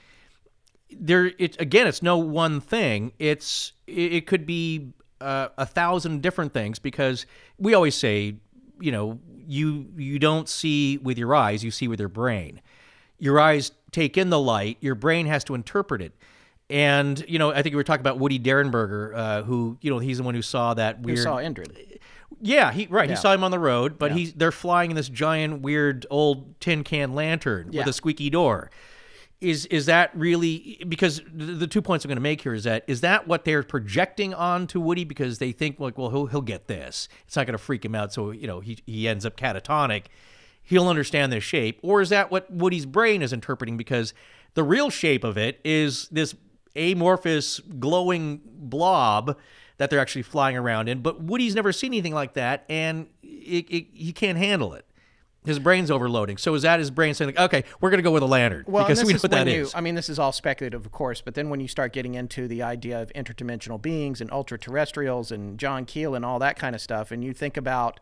it's no one thing. It could be 1,000 different things because we always say, you don't see with your eyes, you see with your brain. Your eyes take in the light. Your brain has to interpret it. And, I think we were talking about Woody Derenberger, who, he's the one who saw that weird... Who saw Indrid? Yeah, he Yeah. saw him on the road, but they're flying in this giant, weird, old tin can lantern with a squeaky door. Is that really... Because the 2 points I'm going to make here is that what they're projecting onto Woody because they think, like, well, he'll get this. It's not going to freak him out, so, he ends up catatonic. He'll understand this shape. Or is that what Woody's brain is interpreting? Because the real shape of it is this amorphous, glowing blob that they're actually flying around in. But Woody's never seen anything like that, and he can't handle it. His brain's overloading. So is that his brain saying, like, okay, we're going to go with a lantern Well, because and we know this what that is? I mean, this is all speculative, of course, but then when you start getting into the idea of interdimensional beings and ultra-terrestrials and John Keel and all that kind of stuff, and you think about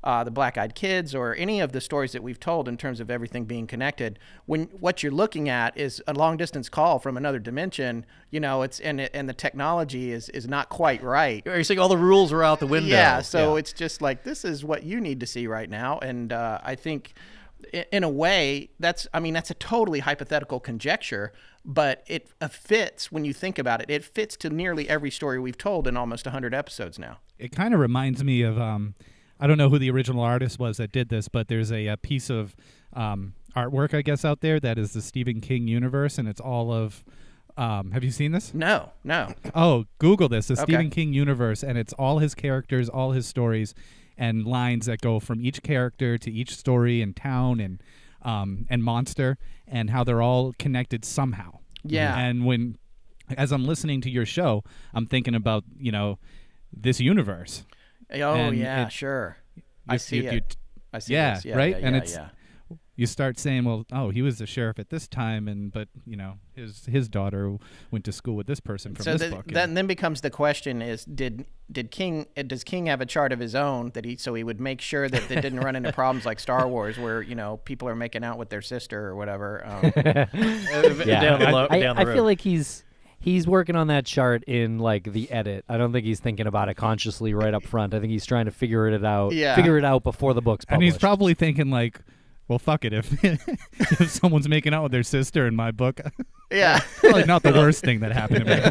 the Black Eyed Kids or any of the stories that we've told in terms of everything being connected, when what you're looking at is a long-distance call from another dimension, it's and the technology is not quite right. Are you saying all the rules are out the window? Yeah, so it's just like, this is what you need to see right now. And I think in a way, that's a totally hypothetical conjecture, but it fits when you think about it. It fits to nearly every story we've told in almost 100 episodes now. It kind of reminds me of I don't know who the original artist was that did this, but there's a piece of artwork, I guess, out there that is the Stephen King universe, and it's all of have you seen this? No. Oh, Google this, the Okay. Stephen King universe, and it's all his characters, all his stories, and lines that go from each character to each story and town and monster, and how they're all connected somehow. Yeah. And as I'm listening to your show, I'm thinking about, this universe. Oh, And yeah, it- sure. I You- see you- it. you- I see yeah, this. Yeah, right? yeah, And yeah, it's- yeah. You start saying, well, oh, he was the sheriff at this time, but his daughter went to school with this person from So this book. then becomes the question: is does King have a chart of his own that he would make sure that they didn't run into problems like Star Wars, where people are making out with their sister or whatever? Yeah, down the I road. feel like he's working on that chart in like the edit. I don't think he's thinking about it consciously right up front. I think he's trying to figure it out. Yeah. Figure it out before the book's And published. he's probably thinking like, Well, fuck it. If someone's making out with their sister in my book, Yeah. probably not the worst thing that happened to me.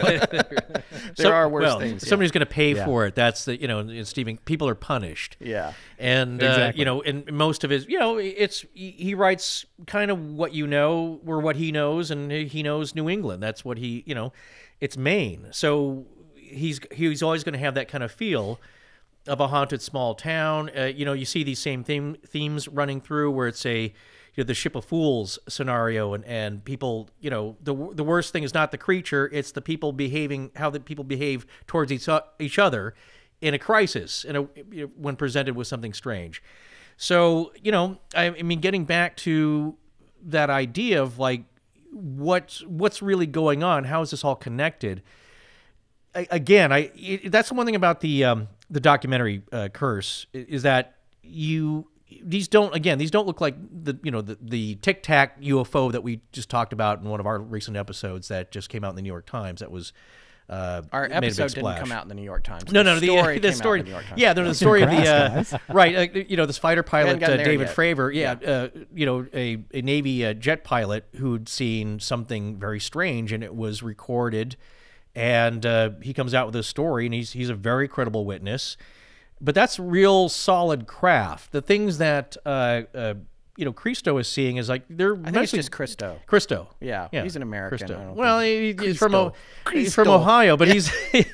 There are worse things. Yeah. Somebody's going to pay for it. That's the, and Stephen, people are punished. Yeah. And, Exactly. and most of his, he writes kind of what you know or what he knows, and he knows New England. That's what it's Maine. So he's always going to have that kind of feel of a haunted small town. You see these same themes running through where it's the Ship of Fools scenario, and people, the worst thing is not the creature, it's the people how the people behave towards each other in a crisis, when presented with something strange. So, I mean, getting back to that idea of like, what's really going on? How is this all connected? Again, that's the one thing about the documentary Curse is that these don't look like the Tic Tac UFO that we just talked about in one of our recent episodes that just came out in the New York Times. That was our episode didn't come out in the New York Times. No, the story the came story. out in the New York Times. Yeah, the story of the right. This fighter pilot gotten there David yet. Fravor. A Navy jet pilot who'd seen something very strange, and it was recorded. And he comes out with this story, and he's a very credible witness. But that's real solid craft. The things that Christo is seeing is like they're I think it's just Christo. Christo. Yeah, he's an American. Christo. I don't Well, think- he's from Christo. Ohio, but he's he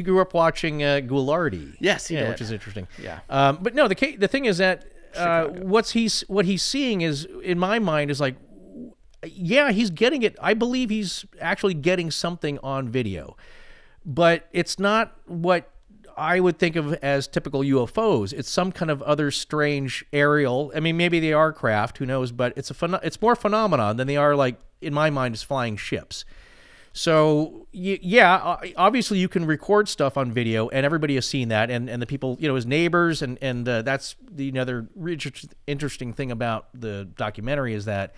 grew up watching Ghoulardi. Yes, he did. which is interesting. Yeah. But no, the thing is that what he's seeing is, in my mind, is like, yeah, he's getting it. I believe he's actually getting something on video, but it's not what I would think of as typical UFOs. It's some kind of other strange aerial. I mean, maybe they are craft, who knows? But it's more phenomenon than they are, like, in my mind, is flying ships. So yeah, obviously you can record stuff on video, and everybody has seen that, and the people, his neighbors, and that's the other interesting thing about the documentary is that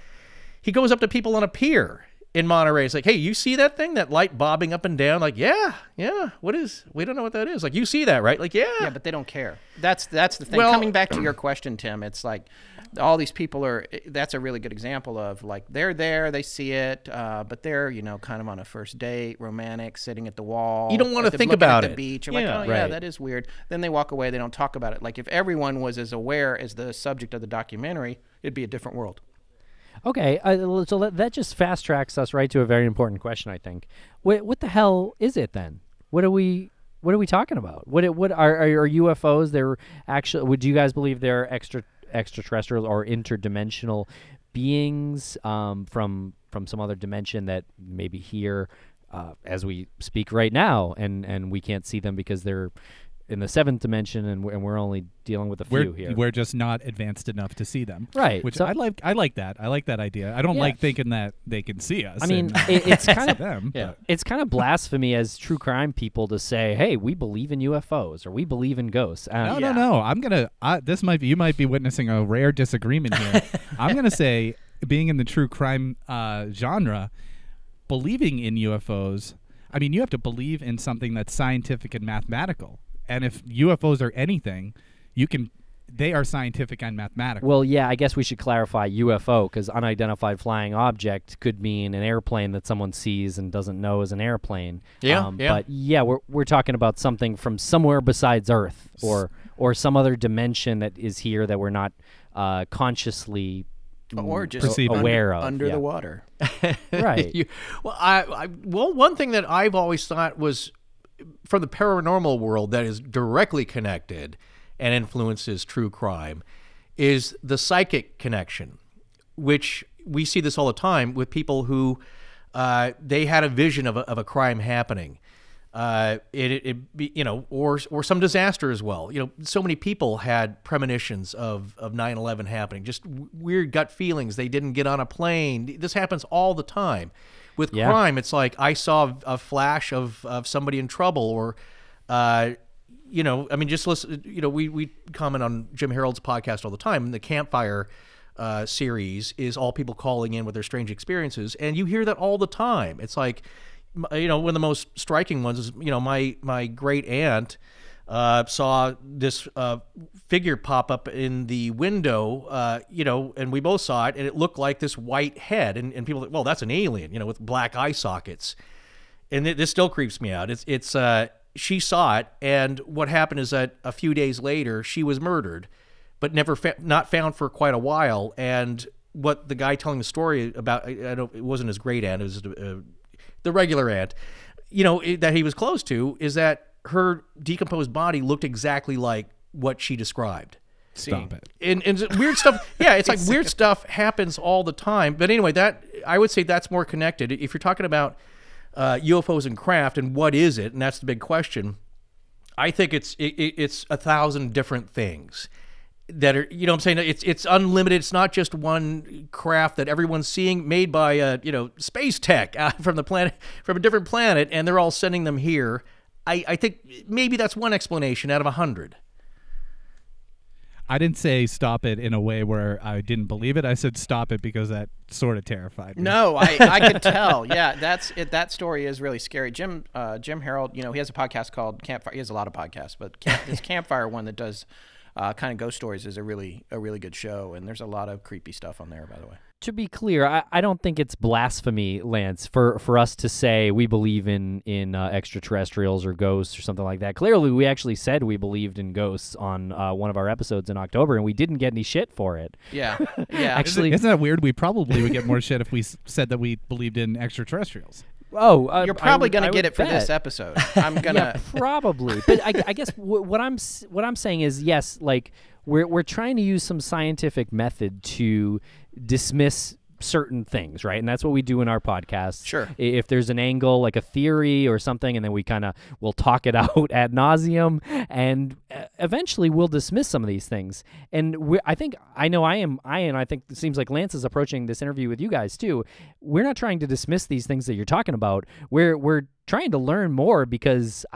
he goes up to people on a pier in Monterey. It's like, hey, you see that thing, that light bobbing up and down? Like, yeah. We don't know what that is. Like, you see that, right? Like, yeah. Yeah, but they don't care. That's the thing. Well, Coming back to your question, Tim, it's like all these people that's a really good example of, like, they're there, they see it, but they're, kind of on a first date, romantic, sitting at the wall. You don't want to think looking about at it. the beach. You're Yeah. like, oh, yeah, Right. that is weird. Then they walk away. They don't talk about it. Like, if everyone was as aware as the subject of the documentary, it'd be a different world. Okay, so that just fast tracks us right to a very important question, I think. What the hell is it then? What are we talking about? What are UFOs? They're actually. Would you guys believe they're extraterrestrial or interdimensional beings from some other dimension that maybe here as we speak right now, and we can't see them because they're in the seventh dimension, and we're only dealing with a few here. We're just not advanced enough to see them. Right. Which So- I like. I like that. I like that idea. I don't Yeah. like thinking that they can see us. I mean, and it's kind of them. Yeah. but- it's kind of blasphemy as true crime people to say, "Hey, we believe in UFOs or we believe in ghosts." No. I'm gonna. You might be witnessing a rare disagreement here. I'm gonna say, being in the true crime genre, believing in UFOs. I mean, you have to believe in something that's scientific and mathematical. And if UFOs are anything, they are scientific and mathematical. Well, yeah, I guess we should clarify UFO because unidentified flying object could mean an airplane that someone sees and doesn't know is an airplane. Yeah. But yeah, we're talking about something from somewhere besides Earth or some other dimension that is here that we're not consciously Or just Perceiving. aware of. under yeah. the water. Right. One thing that I've always thought was from the paranormal world that is directly connected and influences true crime is the psychic connection, which we see this all the time with people who they had a vision of a crime happening, or some disaster as well. So many people had premonitions of 9/11 happening, just weird gut feelings. They didn't get on a plane. This happens all the time. With crime, it's like I saw a flash of somebody in trouble, or, just listen. We comment on Jim Harold's podcast all the time. And the Campfire series is all people calling in with their strange experiences, and you hear that all the time. It's like, one of the most striking ones is, my great aunt saw this figure pop up in the window, and we both saw it, and it looked like this white head. And people were like, well, that's an alien, with black eye sockets. And this still creeps me out. She saw it, and what happened is that a few days later, she was murdered, but not found for quite a while. And what the guy telling the story about, it wasn't his great aunt, it was the regular aunt, that he was close to, is that her decomposed body looked exactly like what she described. Stop it. And weird stuff. Yeah, it's like weird stuff happens all the time. But anyway, I would say that's more connected. If you're talking about UFOs and craft and what is it, and that's the big question, I think it's 1,000 different things that are, what I'm saying, it's unlimited. It's not just one craft that everyone's seeing made by space tech from a different planet, and they're all sending them here. I think maybe that's one explanation out of 100. I didn't say stop it in a way where I didn't believe it. I said stop it because that sort of terrified me. No, I could tell. Yeah, that's it. That story is really scary. Jim Harold, he has a podcast called Campfire. He has a lot of podcasts, but this Campfire one that does kind of ghost stories is a really good show, and there's a lot of creepy stuff on there, by the way. To be clear, I don't think it's blasphemy, Lance, for us to say we believe in extraterrestrials or ghosts or something like that. Clearly, we actually said we believed in ghosts on one of our episodes in October, and we didn't get any shit for it. Yeah. Actually, isn't that weird? We probably would get more shit if we said that we believed in extraterrestrials. Oh, you're probably going to get it for bet. this episode. I'm gonna yeah, probably. But I guess what I'm saying is, yes, like we're trying to use some scientific method to dismiss certain things, right? And that's what we do in our podcast. Sure. If there's an angle, like a theory or something, and then we'll talk it out ad nauseum, and eventually we'll dismiss some of these things. And I think it seems like Lance is approaching this interview with you guys too. We're not trying to dismiss these things that you're talking about. We're trying to learn more because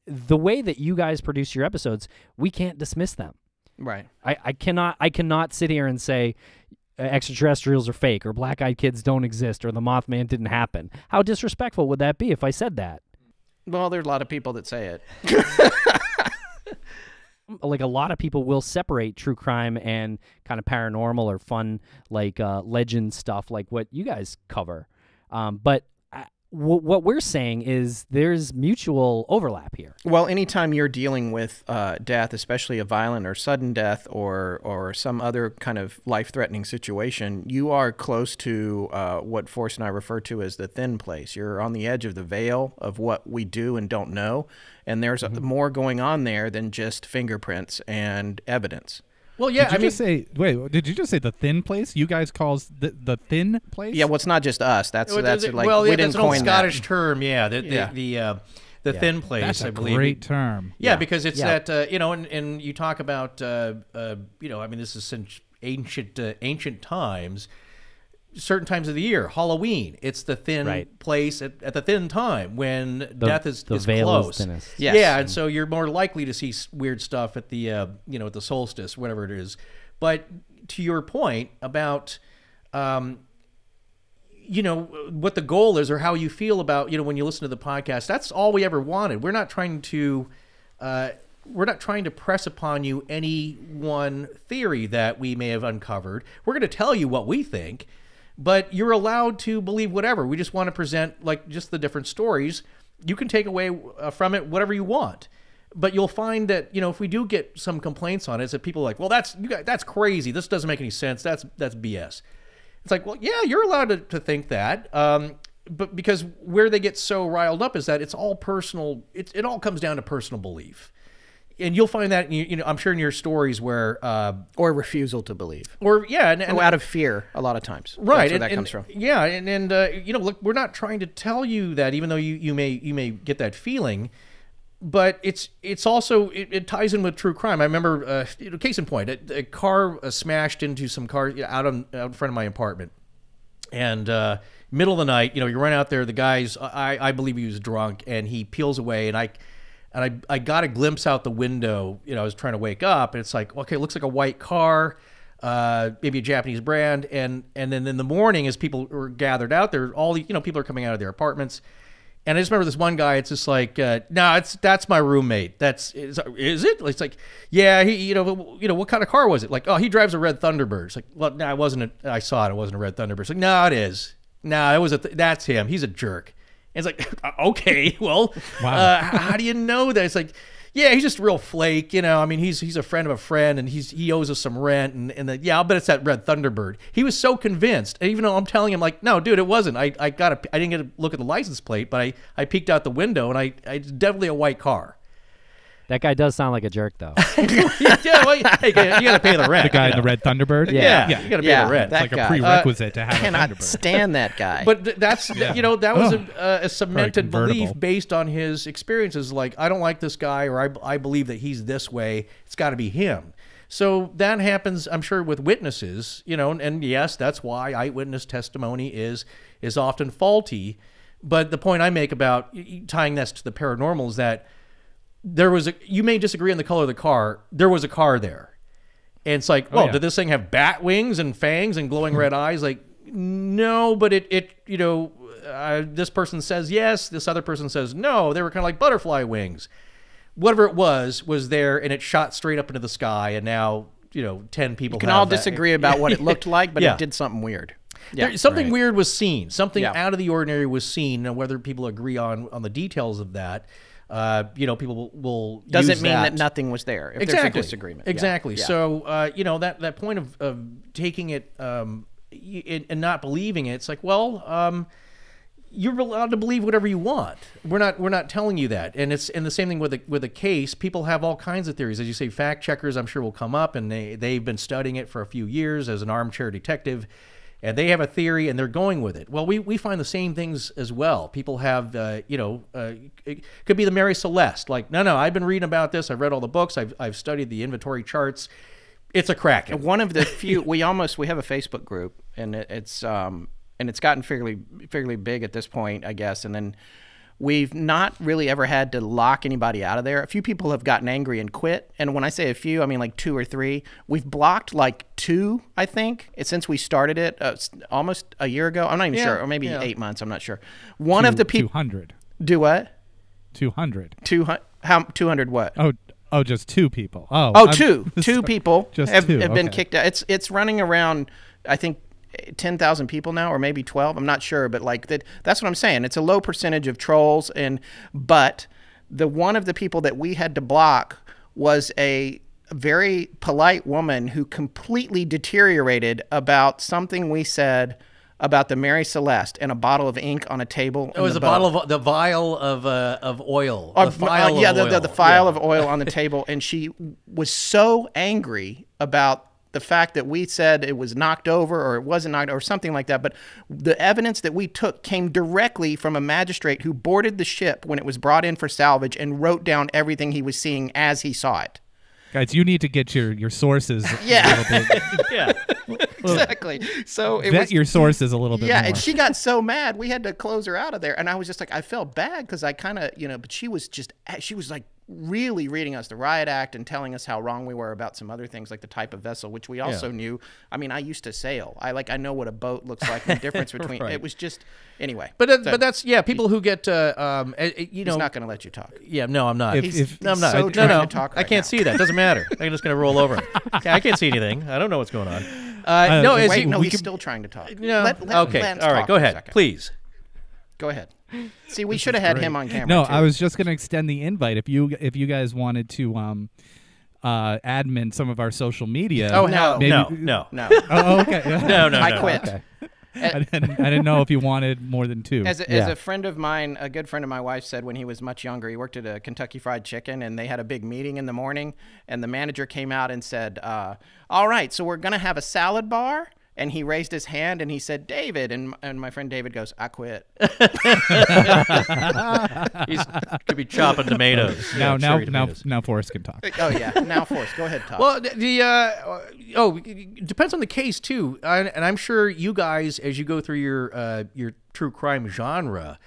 the way that you guys produce your episodes, we can't dismiss them. Right. I cannot sit here and say extraterrestrials are fake or black-eyed kids don't exist or the Mothman didn't happen. How disrespectful would that be if I said that? Well, there's a lot of people that say it. Like a lot of people will separate true crime and kind of paranormal or fun, like legend stuff, like what you guys cover. But what we're saying is there's mutual overlap here. Well, anytime you're dealing with death, especially a violent or sudden death or some other kind of life-threatening situation, you are close to what Forrest and I refer to as the thin place. You're on the edge of the veil of what we do and don't know, and there's more going on there than just fingerprints and evidence. Well, yeah, did you just say the thin place? You guys calls the thin place? Yeah, well, it's not just us. That's like that's we didn't an old coin Scottish that. term. Yeah, the thin place. That's I a believe. great term. Yeah, because it's that and you talk about I mean, this is since ancient times. Certain times of the year, Halloween, it's the thin place at the thin time when death is veil close. is thinnest. Yes. Yeah, and so you're more likely to see weird stuff at the at the solstice, whatever it is. But to your point about what the goal is or how you feel about when you listen to the podcast, that's all we ever wanted. We're not trying to press upon you any one theory that we may have uncovered. We're going to tell you what we think. But you're allowed to believe whatever. We just want to present just the different stories. You can take away from it whatever you want. But you'll find that if we do get some complaints on it, it's that people are like, well, that's crazy. This doesn't make any sense. That's BS. It's like, well, yeah, you're allowed to think that. But because where they get so riled up is that it's all personal. It all comes down to personal belief. And you'll find that I'm sure in your stories where or refusal to believe, or and out of fear a lot of times, right? That's where that comes from. Yeah, and look, we're not trying to tell you that, even though you may get that feeling, but it's also it ties in with true crime. I remember case in point, a car smashed into some car out in front of my apartment, and middle of the night, you run out there. The guy's I believe he was drunk, and he peels away, and I got a glimpse out the window. I was trying to wake up, and it's like, okay, it looks like a white car, maybe a Japanese brand. And then in the morning, as people were gathered out there, all the people are coming out of their apartments, And I just remember this one guy. It's just like, no, that's my roommate. Is it? It's like, yeah, he, what kind of car was it? Like, oh, he drives a red Thunderbird. It's like, well, no, it wasn't. I saw it. It wasn't a red Thunderbird. It's like, no, it is. No, it was that's him. He's a jerk. And it's like, okay, well, Wow. how do you know that? It's like, yeah, he's just real flake, I mean, he's a friend of a friend, and he owes us some rent, and I'll bet it's that red Thunderbird. He was so convinced, and even though I'm telling him, like, no, dude, it wasn't. I didn't get to look at the license plate, but I peeked out the window, and it's definitely a white car. That guy does sound like a jerk, though. Yeah, well, hey, you got to pay the rent. The guy in the red Thunderbird. Yeah, you got to pay the rent. that It's like guy. a prerequisite to have a Cannot Thunderbird. stand that guy. But that's that was a cemented convertible. belief based on his experiences. Like, I don't like this guy, or I believe that he's this way. It's got to be him. So that happens, I'm sure, with witnesses. And yes, that's why eyewitness testimony is often faulty. But the point I make about tying this to the paranormal is that you may disagree on the color of the car. There was a car there. And it's like, well, did this thing have bat wings and fangs and glowing red eyes? Like, no, but this person says yes. This other person says no. They were kind of like butterfly wings. Whatever it was there, and it shot straight up into the sky. And now, 10 people you can all disagree about what it looked like, but it did something weird. Yeah, something weird was seen. Something out of the ordinary was seen. And whether people agree on the details of that, people will doesn't use mean that nothing was there if there's a disagreement. Exactly. Yeah. So, that point of taking it and not believing it, it's like, well, you're allowed to believe whatever you want. We're not telling you that. And the same thing with a case. People have all kinds of theories. As you say, fact checkers, I'm sure, will come up, and they've been studying it for a few years as an armchair detective. And they have a theory, and they're going with it. Well, we find the same things as well. People have, it could be the Mary Celeste. Like, no, I've been reading about this. I've read all the books. I've studied the inventory charts. It's a Kraken. One of the few we have a Facebook group, and it's gotten fairly big at this point, I guess. And then we've not really ever had to lock anybody out of there. A few people have gotten angry and quit. And when I say a few, I mean like 2 or 3. We've blocked like 2, I think, since we started it almost a year ago. I'm not even sure, or maybe 8 months. I'm not sure. One of the people 200. Do what? 200. 200. How 200 what? Oh, just 2 people. Two people Just have 2, been okay. kicked out. It's running around, I think, 10,000 people now, or maybe 12. I'm not sure, but like that's what I'm saying. It's a low percentage of trolls, but the one of the people that we had to block was a very polite woman who completely deteriorated about something we said about the Mary Celeste and a bottle of ink on a table. It was the vial of oil. The vial of oil on the table, and she was so angry about the fact that we said it was knocked over or it wasn't knocked over, or something like that. But the evidence that we took came directly from a magistrate who boarded the ship when it was brought in for salvage and wrote down everything he was seeing as he saw it. Guys, you need to get your sources a little bit. Yeah. Exactly. So Vet your sources a little bit more. and she got so mad we had to close her out of there. And I was just like, I felt bad because I kind of, but she was like really reading us the riot act and telling us how wrong we were about some other things, like the type of vessel, which we also knew. I mean, I used to sail. I know what a boat looks like, the difference between Right. it was just anyway. But that's people who get He's not going to let you talk. Yeah, no, I'm not. No, I'm not. so trying to talk I right can't now. see that. Doesn't matter. I'm just going to roll over him. I can't see anything. I don't know what's going on. He's still trying to talk. Let okay. Lance All right. talk go for a ahead, second. please. Go ahead. See, we should have had him on camera. No, too. I was just going to extend the invite. If you guys wanted to admin some of our social media. Oh, no. maybe, No. Oh, okay. No. I quit. Okay. I didn't know if you wanted more than 2. As a friend of mine, a good friend of my wife said when he was much younger, he worked at a Kentucky Fried Chicken, and they had a big meeting in the morning, and the manager came out and said, all right, so we're going to have a salad bar. And he raised his hand and he said, David. And my friend David goes, I quit. He could be chopping tomatoes. Now cherry tomatoes. Forrest can talk. Oh, yeah. Now, Forrest, go ahead, talk. Well, it depends on the case too, and I'm sure you guys, as you go through your true crime genre,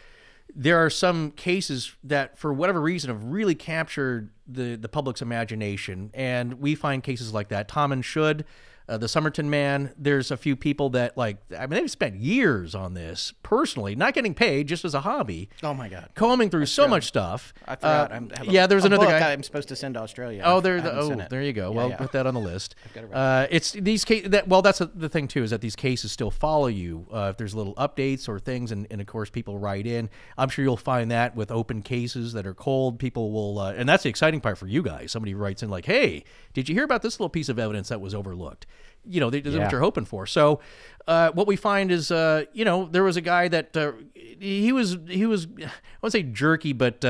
there are some cases that, for whatever reason, have really captured the public's imagination, and we find cases like that. Tom and Should, the Somerton man. There's a few people that they've spent years on this personally, not getting paid, just as a hobby. Oh my God, combing through so much stuff. I forgot. There's another book guy I'm supposed to send to Australia. Oh, I haven't sent it. there you go. Yeah, Well, yeah. put that on the list. I've got it right. It's these cases that's the thing too, is that these cases still follow you. If there's little updates or things, and of course people write in. I'm sure you'll find that with open cases that are cold, people will, and that's the exciting part for you guys. Somebody writes in like, "Hey, did you hear about this little piece of evidence that was overlooked?" This is what you're hoping for. So, what we find is, there was a guy that he was I won't say jerky, but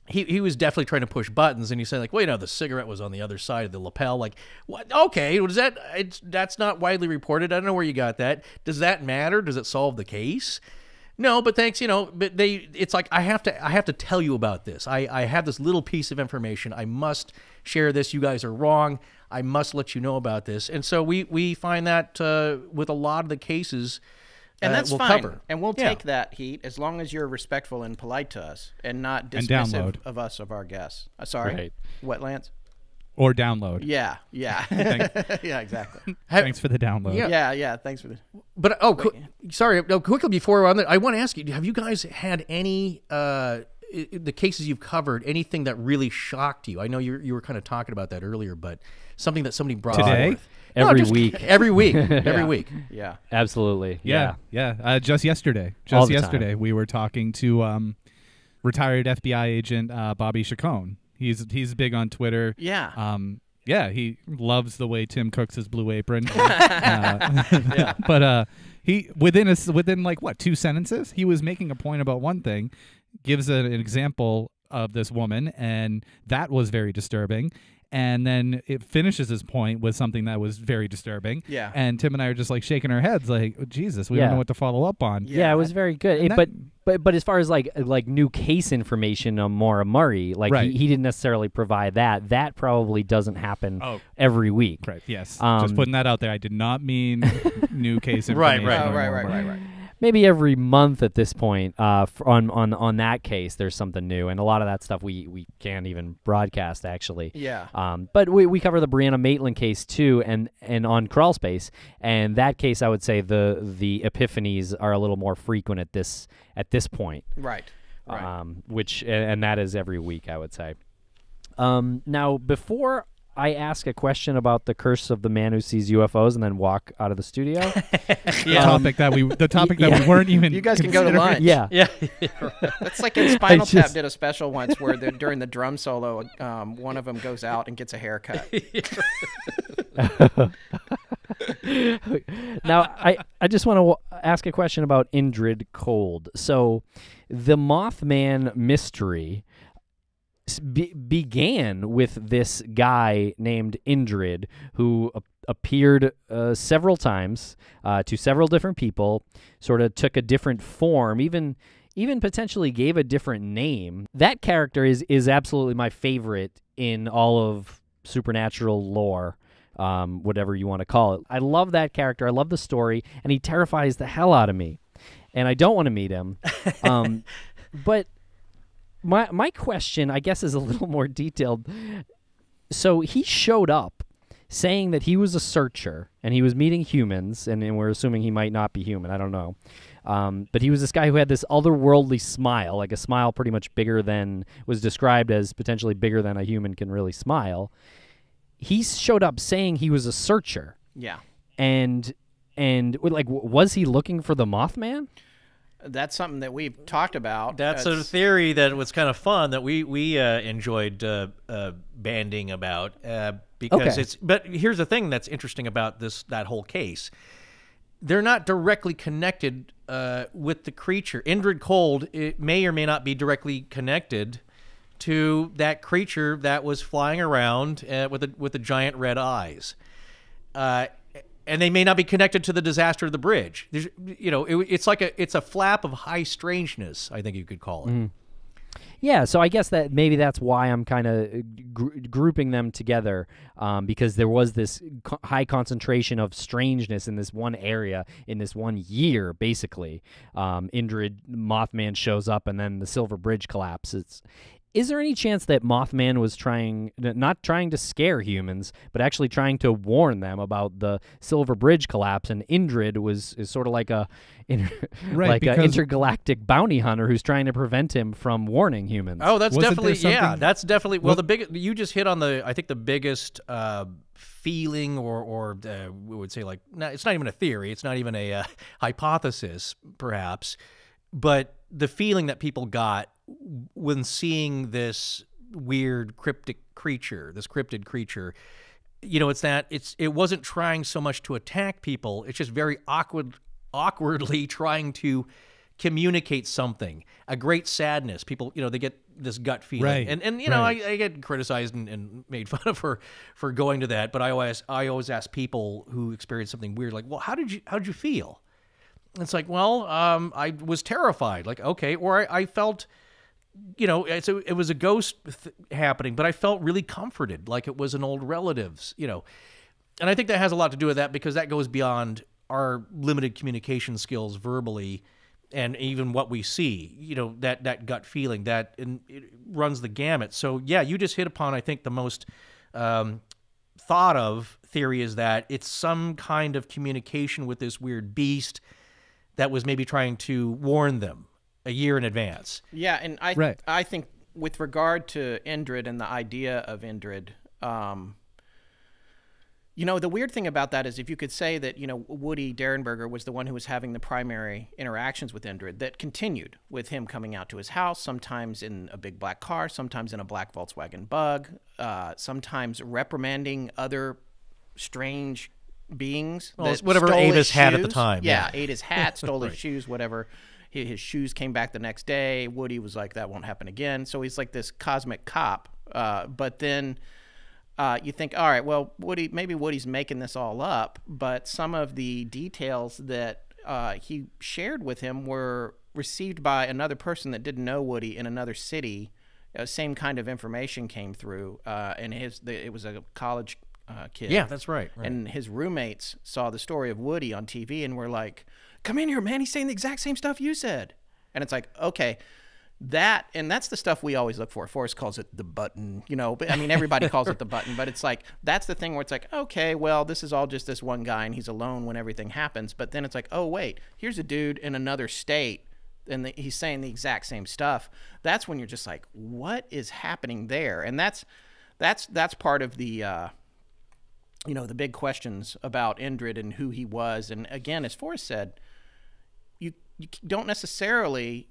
he was definitely trying to push buttons, and he said, like, well, the cigarette was on the other side of the lapel. Like, what? Okay, what is that? That's not widely reported. I don't know where you got that. Does that matter? Does it solve the case? No, but thanks, but it's like, I have to tell you about this. I have this little piece of information. I must share this. You guys are wrong. I must let you know about this. And so we find that with a lot of the cases, And that's we'll fine. cover. And we'll take that heat as long as you're respectful and polite to us and not dismissive download. of us, of our guests. Sorry. Right. What, Lance? Or download. Yeah. Yeah. Yeah, exactly. Thanks for the download. Yeah. Thanks for the... But quickly before we're on that, I want to ask you: have you guys had any the cases you've covered? Anything that really shocked you? I know you were kind of talking about that earlier, but something that somebody brought Today? forth. Every just week. Every week. Every week. Yeah. Absolutely. Yeah. Just yesterday. All the Yesterday, we were talking to retired FBI agent Bobby Chacon. He's big on Twitter. Yeah. He loves the way Tim cooks his Blue Apron. But he within like what 2 sentences, he was making a point about one thing, gives an example of this woman, and that was very disturbing. And then it finishes his point with something that was very disturbing. Yeah. And Tim and I are just like shaking our heads, like, oh, Jesus, we don't know what to follow up on. Yeah, it was very good. But as far as like new case information on Maura Murray, like Right. he didn't necessarily provide that. That probably doesn't happen every week. Right. Yes. Just putting that out there. I did not mean new case information. Right. Oh, right. Maybe every month at this point, on that case, there's something new, and a lot of that stuff we can't even broadcast actually. Yeah. But we cover the Brianna Maitland case too, and on Crawlspace, and that case I would say the epiphanies are a little more frequent at this point. Right. Which and that is every week, I would say. Now, before I ask a question about the curse of the man who sees UFOs and then walk out of the studio. The topic that we we weren't even. You guys can go to lunch. Yeah. That's like in Spinal Tap did a special once where during the drum solo, one of them goes out and gets a haircut. Now, I just want to ask a question about Indrid Cold. So, the Mothman Mystery began with this guy named Indrid who appeared several times to several different people, sort of took a different form, even potentially gave a different name. That character is absolutely my favorite in all of supernatural lore. Whatever you want to call it. I love that character. I love the story, and he terrifies the hell out of me. And I don't want to meet him. But my question, I guess, is a little more detailed. So he showed up saying that he was a searcher, and he was meeting humans, and we're assuming he might not be human. I don't know. But he was this guy who had this otherworldly smile, like a smile pretty much bigger than, was described as potentially bigger than a human can really smile. He showed up saying he was a searcher. Yeah. And like, was he looking for the Mothman? That's something that we've talked about. That's a theory that was kind of fun that we enjoyed banding about because it's. But here's the thing that's interesting about that whole case: they're not directly connected with the creature. Indrid Cold, it may or may not be directly connected to that creature that was flying around with the giant red eyes. And they may not be connected to the disaster of the bridge. There's, it's a flap of high strangeness, I think you could call it. Mm. Yeah, so I guess that maybe that's why I'm kind of grouping them together, because there was this high concentration of strangeness in this one area, in this one year, basically. Indrid Mothman shows up, and then the Silver Bridge collapses. Is there any chance that Mothman was not trying to scare humans, but actually trying to warn them about the Silver Bridge collapse, and Indrid is sort of like an intergalactic bounty hunter who's trying to prevent him from warning humans? Oh, that's Wasn't definitely, there something- that's definitely, well, you just hit on I think the biggest feeling or we would say, like, no, it's not even a theory, it's not even a hypothesis, perhaps, but the feeling that people got when seeing this weird cryptid creature, it wasn't trying so much to attack people, it's just very awkwardly trying to communicate something, a great sadness. People, they get this gut feeling, Right. and Right. I get criticized and made fun of for going to that, but I always ask people who experience something weird, like, well, how did you feel? And it's like, well, I was terrified, like, okay, or I felt, it was a ghost happening, but I felt really comforted, like it was an old relative's, and I think that has a lot to do with that, because that goes beyond our limited communication skills verbally, and even what we see, that gut feeling, and it runs the gamut. So yeah, you just hit upon, I think, the most thought of theory is that it's some kind of communication with this weird beast that was maybe trying to warn them a year in advance. Yeah, and I think with regard to Indrid and the idea of Indrid, the weird thing about that is, if you could say that, Woody Derenberger was the one who was having the primary interactions with Indrid, that continued with him coming out to his house, sometimes in a big black car, sometimes in a black Volkswagen Bug, sometimes reprimanding other strange beings. Well, that whatever stole his Avis had at the shoes. time. Yeah, ate his hat, stole Right. his shoes, whatever. His shoes came back the next day. Woody was like, that won't happen again. So he's like this cosmic cop. But then you think, all right, well, maybe Woody's making this all up, but some of the details that he shared with him were received by another person that didn't know Woody in another city. Same kind of information came through, and it was a college kid. Yeah, that's right. And his roommates saw the story of Woody on TV and were like, come in here, man, he's saying the exact same stuff you said. And it's like, okay, that's the stuff we always look for. Forrest calls it the button, but I mean, everybody calls it the button, but it's like, that's the thing where it's like, okay, well, this is all just this one guy and he's alone when everything happens. But then it's like, oh, wait, here's a dude in another state and he's saying the exact same stuff. That's when you're just like, what is happening there? And that's part of the, the big questions about Indrid and who he was. And again, as Forrest said, you don't necessarily,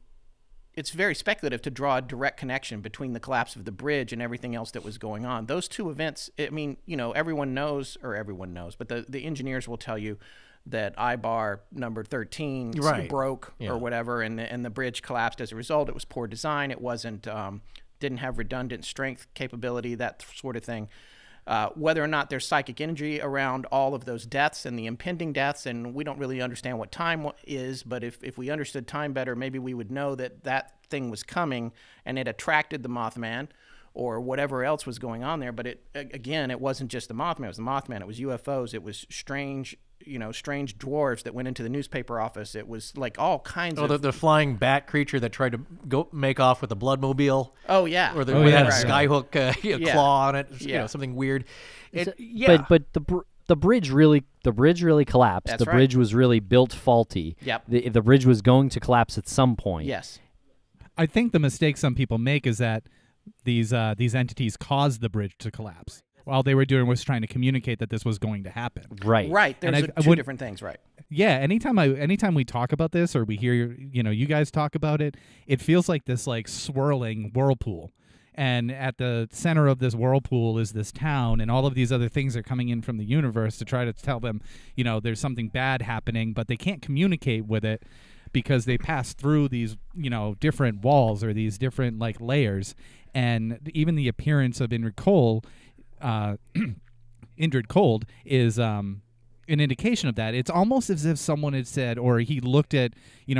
it's very speculative to draw a direct connection between the collapse of the bridge and everything else that was going on. Those two events, I mean, everyone knows, but the engineers will tell you that I-bar number 13 broke or whatever, and the bridge collapsed as a result. It was poor design. It wasn't, didn't have redundant strength capability, that sort of thing. Whether or not there's psychic energy around all of those deaths and the impending deaths, and we don't really understand what time is, but if we understood time better, maybe we would know that thing was coming and it attracted the Mothman or whatever else was going on there. But it wasn't just the Mothman. It was the Mothman. It was UFOs. It was strange dwarves that went into the newspaper office. It was like all kinds of... the flying bat creature that tried to go make off with the bloodmobile. Oh, yeah. Or Oh, yeah. skyhook claw on it, something weird. But the bridge really collapsed. That's the bridge was really built faulty. Yep. The bridge was going to collapse at some point. Yes. I think the mistake some people make is that these entities caused the bridge to collapse. All they were doing was trying to communicate that this was going to happen. Right. Right. There's two different things, right? Yeah. Anytime we talk about this or we hear you guys talk about it, it feels like this like swirling whirlpool. And at the center of this whirlpool is this town, and all of these other things are coming in from the universe to try to tell them, there's something bad happening, but they can't communicate with it because they pass through these, different walls or these different like layers. And even the appearance of Indrid Cold is an indication of that. It's almost as if someone had said, or he looked at,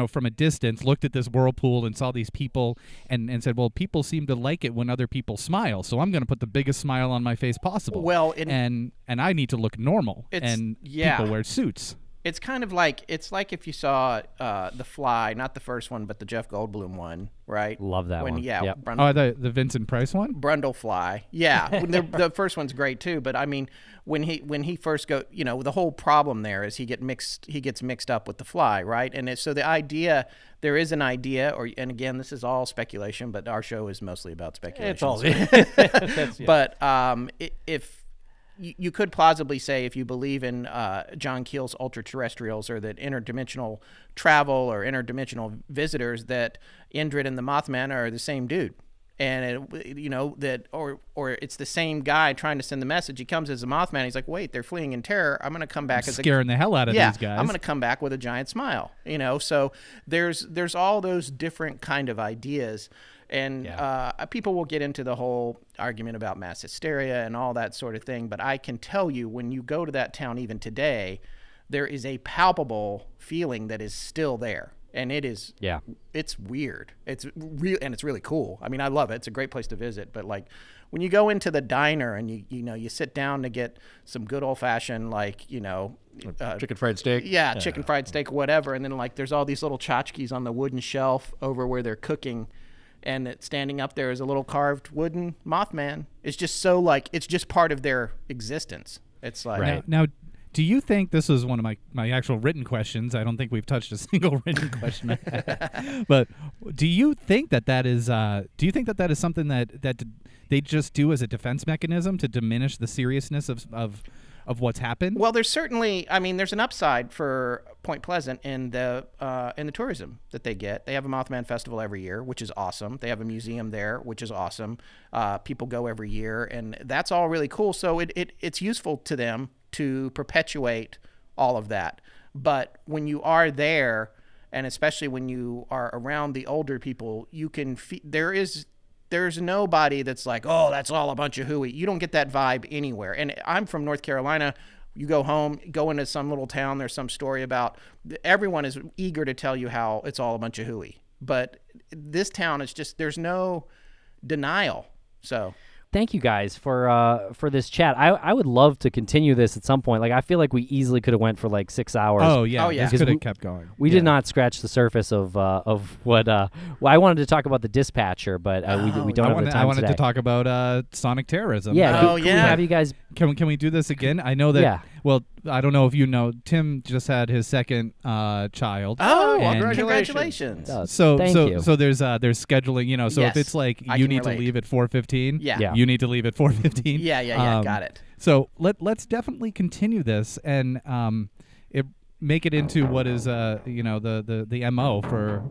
from a distance, looked at this whirlpool and saw these people and said, well, people seem to like it when other people smile, so I'm going to put the biggest smile on my face possible. Well, and I need to look normal, and people wear suits. It's kind of like if you saw The Fly, not the first one, but the Jeff Goldblum one, right? Love that one. Yeah, Yep. Oh, the Vincent Price one? Brundlefly. Yeah, the first one's great too. But I mean, when he first the whole problem there is he gets mixed up with the fly, right? And so the idea, there is an idea, and again, this is all speculation, but our show is mostly about speculation. It's all. But if you could plausibly say, if you believe in John Keel's ultra-terrestrials or that interdimensional travel or interdimensional visitors, that Indrid and the Mothman are the same dude. And or it's the same guy trying to send the message. He comes as a Mothman. He's like, wait, they're fleeing in terror. I'm going to come back as scaring the hell out of these guys. I'm going to come back with a giant smile. So there's all those different kind of ideas. And people will get into the whole argument about mass hysteria and all that sort of thing. But I can tell you, when you go to that town even today, there is a palpable feeling that is still there. And it is, it's weird. It's real, and it's really cool. I mean, I love it. It's a great place to visit. But like, when you go into the diner and you sit down to get some good old fashioned, Chicken fried steak. Yeah, chicken fried steak, whatever. And then like, there's all these little tchotchkes on the wooden shelf over where they're cooking. And standing up there is a little carved wooden Mothman. It's just so like, it's just part of their existence. It's like now, do you think this is one of my actual written questions? I don't think we've touched a single written question. But do you think that is something that they just do as a defense mechanism to diminish the seriousness of what's happened? Well, there's certainly, there's an upside for Point Pleasant in the tourism that they get. They have a Mothman festival every year, which is awesome. They have a museum there, which is awesome. People go every year, and that's all really cool. So it's useful to them to perpetuate all of that. But when you are there, and especially when you are around the older people, you can there's nobody that's like, oh, that's all a bunch of hooey. You don't get that vibe anywhere. And I'm from North Carolina. You go home, go into some little town, there's some story about, everyone is eager to tell you how it's all a bunch of hooey. But this town is just, there's no denial. So thank you guys for this chat. I would love to continue this at some point. Like, I feel like we easily could have went for like 6 hours. Oh yeah, yeah. This could have kept going. We did not scratch the surface of what. Well, I wanted to talk about the dispatcher, but we don't have the time I wanted today. to talk about sonic terrorism. Yeah. Can we have you guys? Can we do this again? I know that. Yeah. Well, I don't know if you know, Tim just had his second child. Oh, and congratulations. So Thank you. So there's scheduling, so Yes, if it's like I you can need relate. to leave at 4:15, Yeah. you need to leave at 4:15. Yeah, got it. So let's definitely continue this and make it into what is the MO for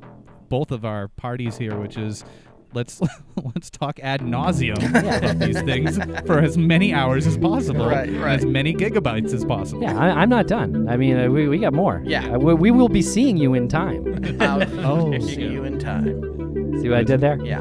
both of our parties here, which is let's talk ad nauseum about these things for as many hours as possible, Right. as many gigabytes as possible. Yeah, I'm not done. I mean, we got more. Yeah. We will be seeing you in time. See you in time. See what I did there? Yeah.